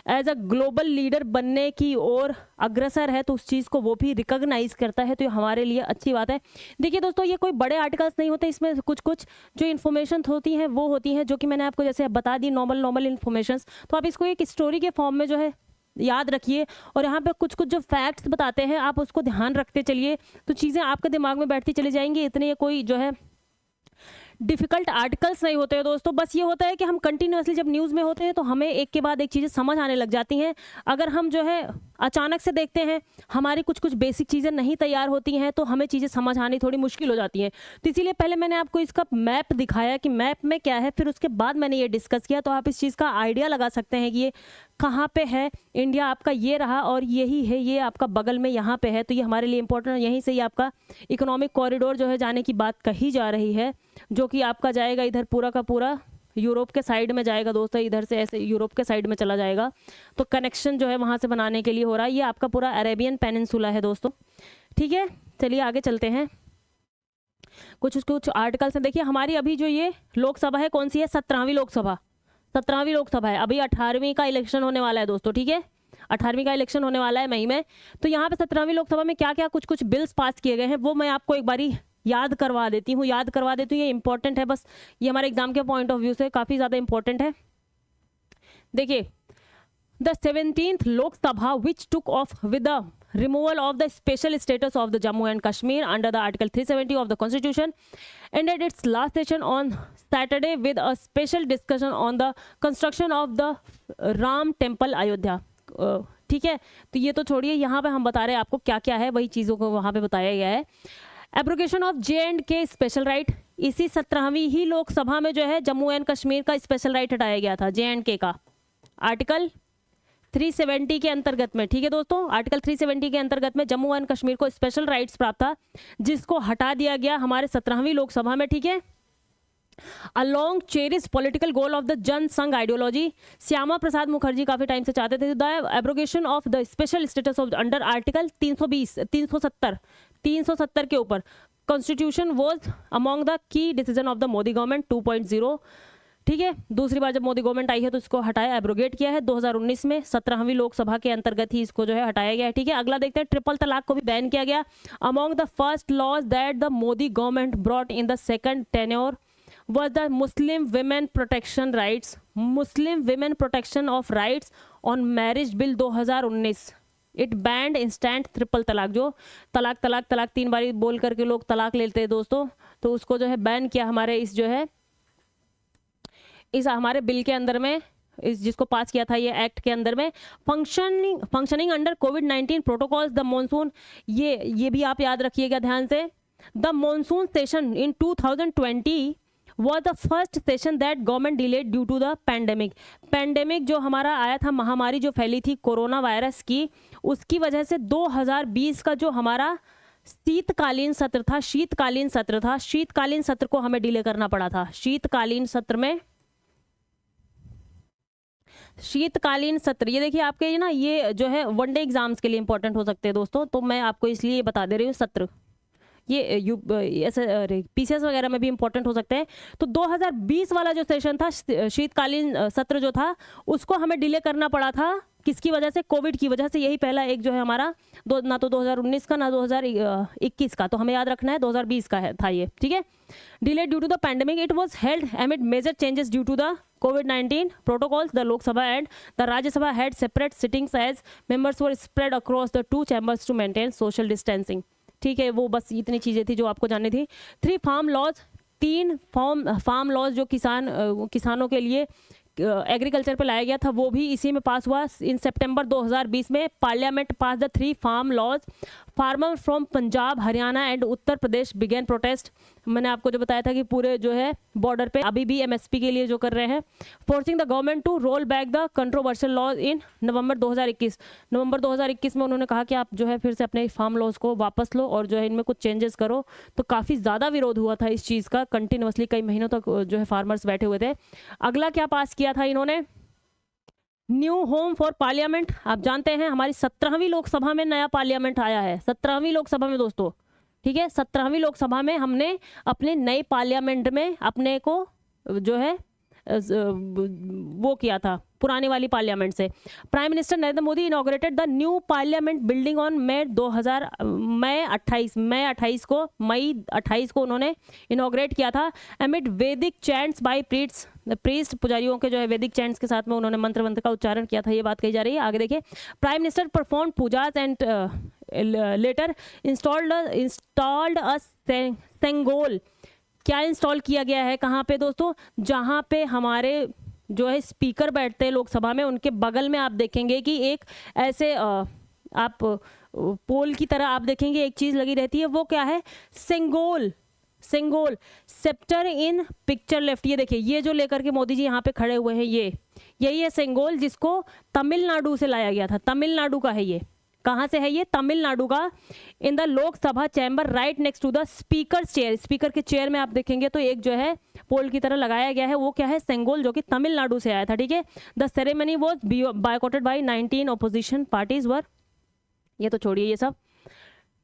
एज अ ग्लोबल लीडर बनने की ओर अग्रसर है, तो उस चीज़ को वो भी रिकॉग्नाइज करता है। तो ये हमारे लिए अच्छी बात है। देखिए दोस्तों, ये कोई बड़े आर्टिकल्स नहीं होते, इसमें कुछ कुछ जो इन्फॉर्मेशन होती हैं वो होती हैं जो कि मैंने आपको जैसे बता दी, नॉर्मल इन्फॉर्मेशन। तो आप इसको एक स्टोरी के फॉर्म में जो है याद रखिए, और यहाँ पे कुछ कुछ जो फैक्ट्स बताते हैं आप उसको ध्यान रखते चलिए, तो चीज़ें आपके दिमाग में बैठती चली जाएंगी। इतने ये कोई जो है डिफ़िकल्ट आर्टिकल्स नहीं होते हैं दोस्तों। बस ये होता है कि हम कंटिन्यूसली जब न्यूज़ में होते हैं तो हमें एक के बाद एक चीज़ें समझ आने लग जाती हैं। अगर हम जो है अचानक से देखते हैं, हमारी कुछ कुछ बेसिक चीज़ें नहीं तैयार होती हैं, तो हमें चीज़ें समझ आनी थोड़ी मुश्किल हो जाती हैं। तो इसीलिए पहले मैंने आपको इसका मैप दिखाया कि मैप में क्या है, फिर उसके बाद मैंने ये डिस्कस किया। तो आप इस चीज़ का आइडिया लगा सकते हैं कि ये कहाँ पे है। इंडिया आपका ये रहा और यही है, ये आपका बगल में यहाँ पे है, तो ये हमारे लिए इंपॉर्टेंट है। यहीं से ही आपका इकोनॉमिक कॉरिडोर जो है जाने की बात कही जा रही है, जो कि आपका जाएगा इधर पूरा का पूरा यूरोप के साइड में जाएगा दोस्तों, इधर से ऐसे यूरोप के साइड में चला जाएगा। तो कनेक्शन जो है वहाँ से बनाने के लिए हो रहा है। ये आपका पूरा अरेबियन पेनिनसुला है दोस्तों। ठीक है, चलिए आगे चलते हैं। कुछ कुछ आर्टिकल्स हैं। देखिए हमारी अभी जो ये लोकसभा है, कौन सी है, 17वीं लोकसभा, 17वीं लोकसभा है। अभी 18वीं का इलेक्शन होने वाला है दोस्तों। ठीक है, 18वीं का इलेक्शन होने वाला है मई में। तो यहाँ पे 17वीं लोकसभा में क्या क्या कुछ कुछ बिल्स पास किए गए हैं वो मैं आपको एक बारी याद करवा देती हूँ। ये इंपॉर्टेंट है, बस ये हमारे एग्जाम के पॉइंट ऑफ व्यू से काफ़ी ज़्यादा इंपॉर्टेंट है। देखिए, the 17th Lok Sabha which took off with the removal of the special status of the Jammu and Kashmir under the Article 370 of the Constitution ended its last session on Saturday with a special discussion on the construction of the Ram Temple Ayodhya। ठीक है, तो ये तो छोड़िए, यहाँ पे हम बता रहे हैं आपको क्या क्या है, वही चीज़ों को वहाँ पे बताया गया है। Abrogation of J&K special right, इसी 17वीं ही लोकसभा में जो है जम्मू एंड कश्मीर का स्पेशल राइट हटाया गया था, J&K का, आर्टिकल 370 के अंतर्गत में। ठीक है दोस्तों, आर्टिकल 370 के अंतर्गत में जम्मू एंड कश्मीर को स्पेशल राइट्स प्राप्त था, जिसको हटा दिया गया हमारे 17वीं लोकसभा में। ठीक है, along cherish political goal of the Jan Sangh ideology, Shyama Prasad Mukherjee काफी टाइम से चाहते थे the abrogation of the special status of under article 370 के ऊपर constitution was among the key decision of the Modi government 2.0। ठीक है, दूसरी बार जब मोदी गवर्नमेंट आई है तो इसको हटाया, एब्रोगेट किया है 2019 में, 17वीं लोकसभा के अंतर्गत ही इसको जो है हटाया गया है। ठीक है, अगला देखते हैं, ट्रिपल तलाक को भी बैन किया गया। Among the first laws that the Modi government brought in the second tenure was the Muslim Women Protection Rights, Muslim Women Protection of Rights on Marriage Bill 2019। It band instant triple तलाक, जो तलाक तलाक तलाक 3 बारी बोल करके लोग तलाक लेते हैं दोस्तों, तो उसको जो है बैन किया हमारे इस जो है इस हमारे बिल के अंदर में, इस जिसको पास किया था ये एक्ट के अंदर में। Functioning under covid protocols the monsoon, ये भी आप याद रखिएगा ध्यान से। The monsoon session in 2020 was the first session that government delayed due to the pandemic. Pandemic जो हमारा आया था, महामारी जो फैली थी कोरोना वायरस की, उसकी वजह से 2020 का जो हमारा शीतकालीन सत्र था, शीतकालीन सत्र को हमें डिले करना पड़ा था। शीतकालीन सत्र ये देखिए आपके ये ना, ये जो है वनडे एग्जाम्स के लिए इंपॉर्टेंट हो सकते हैं दोस्तों, तो मैं आपको इसलिए बता दे रही हूँ सत्र, ये ऐसे पीसीएस वगैरह में भी इंपॉर्टेंट हो सकते हैं। तो 2020 वाला जो सेशन था, शीतकालीन सत्र जो था, उसको हमें डिले करना पड़ा था। किसकी वजह से? कोविड की वजह से। यही पहला एक जो है हमारा ना तो 2019 का ना 2021 का, तो हमें याद रखना है 2020 का था ये, ठीक है। Delay due to the pandemic, it was held amid major changes due to the COVID-19 protocols. The Lok Sabha and the Rajya Sabha had separate sittings as members were spread across the two chambers to maintain social distancing. ठीक है, वो बस इतनी चीज़ें थी जो आपको जाननी थी। 3 फार्म लॉज, 3 फार्म लॉज जो किसानों के लिए एग्रीकल्चर पे लाया गया था, वो भी इसी में पास हुआ। इन सितंबर 2020 में parliament pass the 3 farm laws. Farmer from Punjab, Haryana and Uttar Pradesh began protest. मैंने आपको जो बताया था कि पूरे जो है बॉर्डर पे अभी भी एमएसपी के लिए जो कर रहे हैं। Forcing the government to roll back the controversial laws in November 2021। नवंबर 2021 में उन्होंने कहा कि आप जो है फिर से अपने फार्म लॉज को वापस लो और जो है इनमें कुछ चेंजेस करो। तो काफ़ी ज़्यादा विरोध हुआ था इस चीज़ का, कंटिन्यूसली कई महीनों तक जो है फार्मर्स बैठे हुए थे। अगला क्या पास किया था इन्होंने? New home for parliament. आप जानते हैं हमारी 17वीं लोकसभा में नया पार्लियामेंट आया है, 17वीं लोकसभा में दोस्तों, ठीक है। 17वीं लोकसभा में हमने अपने नए पार्लियामेंट में अपने को जो है वो किया था पुरानी वाली पार्लियामेंट से। Prime minister Narendra Modi inaugurated the new parliament building on May 28 को उन्होंने इनॉग्रेट किया था। एमिड वैदिक चैंट्स बाय प्रीस्ट, पुजारियों के जो है वैदिक चैंट्स के साथ में उन्होंने मंत्र का उच्चारण किया था, ये बात कही जा रही है। आगे देखिए, prime minister perform pujas and later installed a Sengol. क्या इंस्टॉल किया गया है? कहाँ पे दोस्तों? जहाँ पे हमारे जो है स्पीकर बैठते हैं लोकसभा में, उनके बगल में आप देखेंगे कि एक ऐसे आप पोल की तरह आप देखेंगे एक चीज़ लगी रहती है, वो क्या है? सेंगोल। सेप्टर इन पिक्चर लेफ्ट। ये देखिए, ये जो लेकर के मोदी जी यहाँ पे खड़े हुए हैं, यही है सेंगोल, जिसको तमिलनाडु से लाया गया था। तमिलनाडु का है ये। कहाँ से है ये? तमिलनाडु का। In the Lok Sabha chamber right next to the speaker chair. Speaker के चेयर में आप देखेंगे तो एक जो है पोल की तरह लगाया गया है, वो क्या है? सेंगोल, जो कि तमिलनाडु से आया था, ठीक है। The ceremony was boycotted by 19 opposition parties were. ये तो छोड़िए ये सब,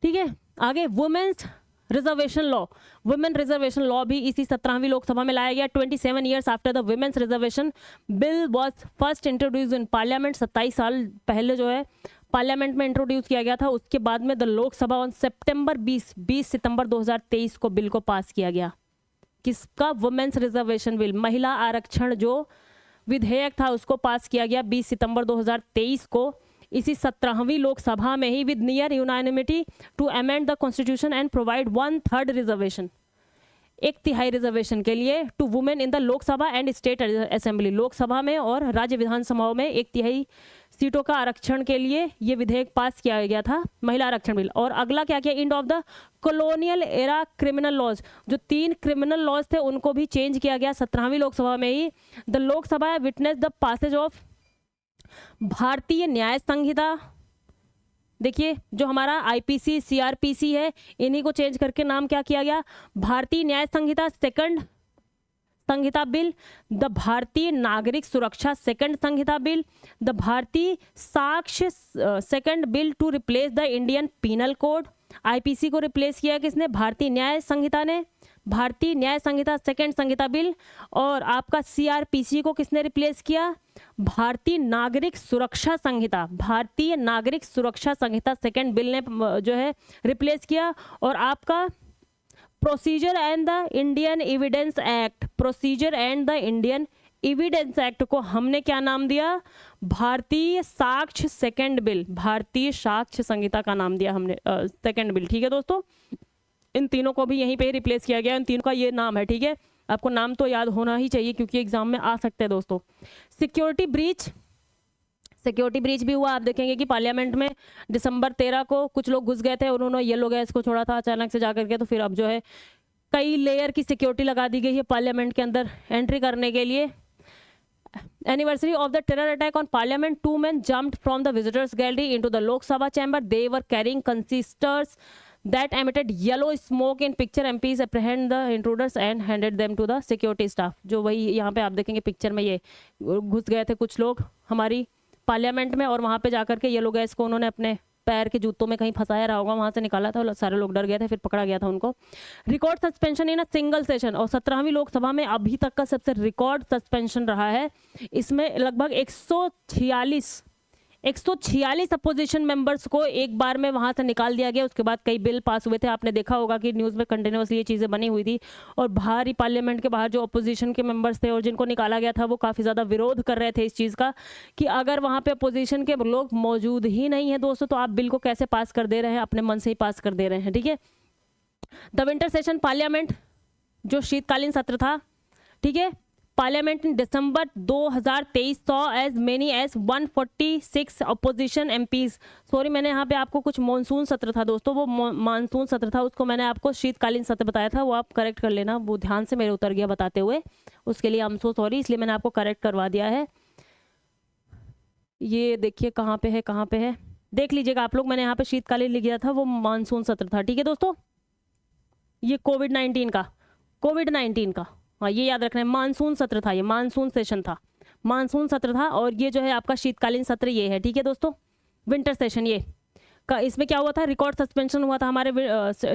ठीक है। आगे women's reservation law. Women reservation law भी इसी 17वीं लोकसभा में लाया गया। 27 years after the women's reservation bill was first introduce in parliament. 27 साल पहले जो है पार्लियामेंट में इंट्रोड्यूस किया गया था। उसके बाद में द लोकसभा ऑन सितंबर 2023 को बिल को पास किया गया। किसका? वुमेन्स रिजर्वेशन बिल, महिला आरक्षण जो विधेयक था उसको पास किया गया 20 सितंबर 2023 को इसी 17वीं लोकसभा में ही with near unanimity to amend the constitution and provide 1/3 reservation, 1/3 reservation के लिए to women in the Lok Sabha and state assembly. Lok Sabha में और राज्य विधानसभाओं में 1/3 सीटों का आरक्षण के लिए ये विधेयक पास किया गया था, महिला आरक्षण बिल। और अगला क्या किया? End of the colonial era criminal laws. जो 3 क्रिमिनल लॉज थे उनको भी चेंज किया गया 17वीं लोकसभा में ही। The Lok Sabha witness the passage of Bharatiya Nyaya संहिता। देखिए, जो हमारा आईपीसी सीआरपीसी है, इन्हीं को चेंज करके नाम क्या किया गया? Bharatiya Nyaya Sanhita second Sanhita bill. The Bharatiya Nagarik Suraksha second Sanhita bill. The Bharatiya Sakshya second bill to replace the Indian penal code. IPC को रिप्लेस किया किसने? भारतीय न्याय संहिता ने। भारतीय न्याय संहिता सेकंड संहिता बिल। और आपका सीआरपीसी को किसने रिप्लेस किया? भारतीय नागरिक सुरक्षा संहिता। भारतीय नागरिक सुरक्षा संहिता सेकंड बिल ने जो है रिप्लेस किया। और आपका procedure and the Indian evidence act, procedure and the Indian evidence act को हमने क्या नाम दिया? भारतीय साक्ष्य सेकंड बिल, भारतीय साक्ष्य संहिता का नाम दिया हमने सेकंड बिल, ठीक है दोस्तों। इन तीनों को भी यहीं पे रिप्लेस किया गया, इन तीनों का ये नाम है, ठीक है। आपको नाम तो याद होना ही चाहिए क्योंकि एग्जाम में आ सकते हैं दोस्तों। सिक्योरिटी ब्रीच, सिक्योरिटी ब्रीच भी हुआ। आप देखेंगे कि पार्लियामेंट में दिसंबर 13 को कुछ लोग घुस गए थे, उन्होंने येलो गैस को छोड़ा था अचानक से जाकर के, तो फिर अब जो है कई लेयर की सिक्योरिटी लगा दी गई है पार्लियामेंट के अंदर एंट्री करने के लिए। Anniversary of the terror attack on parliament, 2 men jumped from the visitors gallery into the Lok Sabha chamber. They were carrying canisters that emitted yellow smoke. In picture, MPs apprehend the intruders and handed them to the security staff. जो वही यहाँ पे आप देखेंगे पिक्चर में, ये घुस गए थे कुछ लोग हमारी पार्लियामेंट में और वहाँ पे जाकर के येलो गैस को उन्होंने अपने पैर के जूतों में कहीं फंसाया रहा होगा, वहां से निकाला था, सारे लोग डर गए थे, फिर पकड़ा गया था उनको। Record suspension in a single session, और 17वीं लोकसभा में अभी तक का सबसे रिकॉर्ड सस्पेंशन रहा है। इसमें लगभग 146 अपोजिशन मेंबर्स को एक बार में वहां से निकाल दिया गया। उसके बाद कई बिल पास हुए थे, आपने देखा होगा कि न्यूज़ में कंटिन्यूसली ये चीज़ें बनी हुई थी, और बाहर ही पार्लियामेंट के बाहर जो अपोजिशन के मेंबर्स थे और जिनको निकाला गया था वो काफ़ी ज़्यादा विरोध कर रहे थे इस चीज़ का कि अगर वहाँ पे अपोजिशन के लोग मौजूद ही नहीं है दोस्तों, तो आप बिल को कैसे पास कर दे रहे हैं, अपने मन से ही पास कर दे रहे हैं, ठीक है। द विंटर सेशन पार्लियामेंट, जो शीतकालीन सत्र था, ठीक है, parliament in December 2023 saw as many as 146 opposition MPs. Sorry, मैंने यहाँ पे आपको कुछ मानसून सत्र था दोस्तों, वो मानसून सत्र था, उसको मैंने आपको शीतकालीन सत्र बताया था, वो आप करेक्ट कर लेना, वो ध्यान से मेरे उतर गया बताते हुए, उसके लिए आई एम सो सॉरी, इसलिए मैंने आपको करेक्ट करवा दिया है। ये देखिए कहाँ पे है, देख लीजिएगा आप लोग, मैंने यहाँ पे शीतकालीन लिख दिया था, वो मानसून सत्र था, ठीक है दोस्तों। ये कोविड-19 का, हाँ ये याद रखना है, मानसून सत्र था, ये मानसून सेशन था, मानसून सत्र था, और ये जो है आपका शीतकालीन सत्र ये है, ठीक है दोस्तों। विंटर सेशन ये का, इसमें क्या हुआ था, रिकॉर्ड सस्पेंशन हुआ था हमारे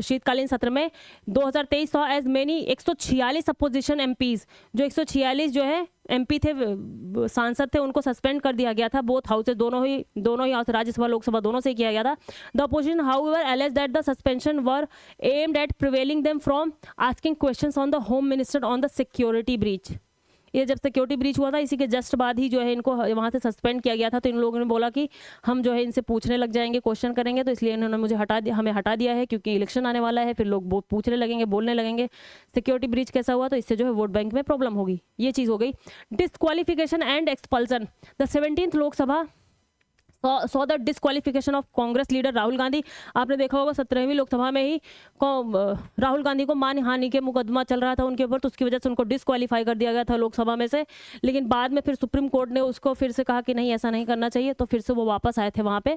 शीतकालीन सत्र में। 2023 saw as many 146 opposition MPs, जो 146 जो है एमपी थे, सांसद थे, उनको सस्पेंड कर दिया गया था, बोथ हाउसेज, दोनों ही हाउस, राज्यसभा लोकसभा दोनों से किया गया था। The opposition however alleged that the suspension were aimed at prevailing them from asking questions on the home minister on the security breach. ये जब सिक्योरिटी ब्रीच हुआ था, इसी के जस्ट बाद ही जो है इनको वहाँ से सस्पेंड किया गया था, तो इन लोगों ने बोला कि हम जो है इनसे पूछने लग जाएंगे, क्वेश्चन करेंगे, तो इसलिए इन्होंने हमें हटा दिया है, क्योंकि इलेक्शन आने वाला है, फिर लोग पूछने लगेंगे, बोलने लगेंगे सिक्योरिटी ब्रीच कैसा हुआ, तो इससे जो है वोट बैंक में प्रॉब्लम होगी, ये चीज़ हो गई। Disqualification and expulsion, the 17th Lok Sabha saw the disqualification of Congress leader Rahul Gandhi. आपने देखा होगा 17वीं लोकसभा में ही राहुल गांधी को मानहानि के मुकदमा चल रहा था उनके ऊपर, तो उसकी वजह से उनको डिस्क्वालीफाई कर दिया गया था लोकसभा में से, लेकिन बाद में फिर सुप्रीम कोर्ट ने उसको फिर से कहा कि नहीं ऐसा नहीं करना चाहिए, तो फिर से वो वापस आए थे वहाँ पे।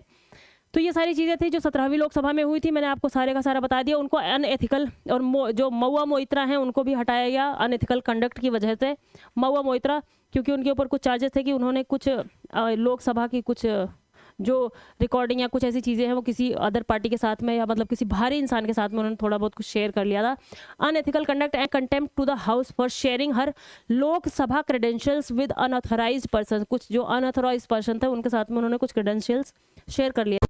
तो ये सारी चीज़ें थी जो 17वीं लोकसभा में हुई थी, मैंने आपको सारे का सारा बता दिया। उनको अनएथिकल, और जो महुआ मोइत्रा हैं उनको भी हटाया गया अनएथिकल कंडक्ट की वजह से। महुआ मोइत्रा, क्योंकि उनके ऊपर कुछ चार्जेस थे कि उन्होंने कुछ लोकसभा की कुछ जो रिकॉर्डिंग या कुछ ऐसी चीज़ें हैं वो किसी अदर पार्टी के साथ में, या मतलब किसी बाहरी इंसान के साथ में उन्होंने थोड़ा बहुत कुछ शेयर कर लिया था। Unethical conduct and contempt to the house for sharing her Lok Sabha credentials with unauthorised person, कुछ जो अनऑथराइज्ड पर्सन थे उनके साथ में उन्होंने कुछ क्रेडेंशियल्स शेयर कर लिया।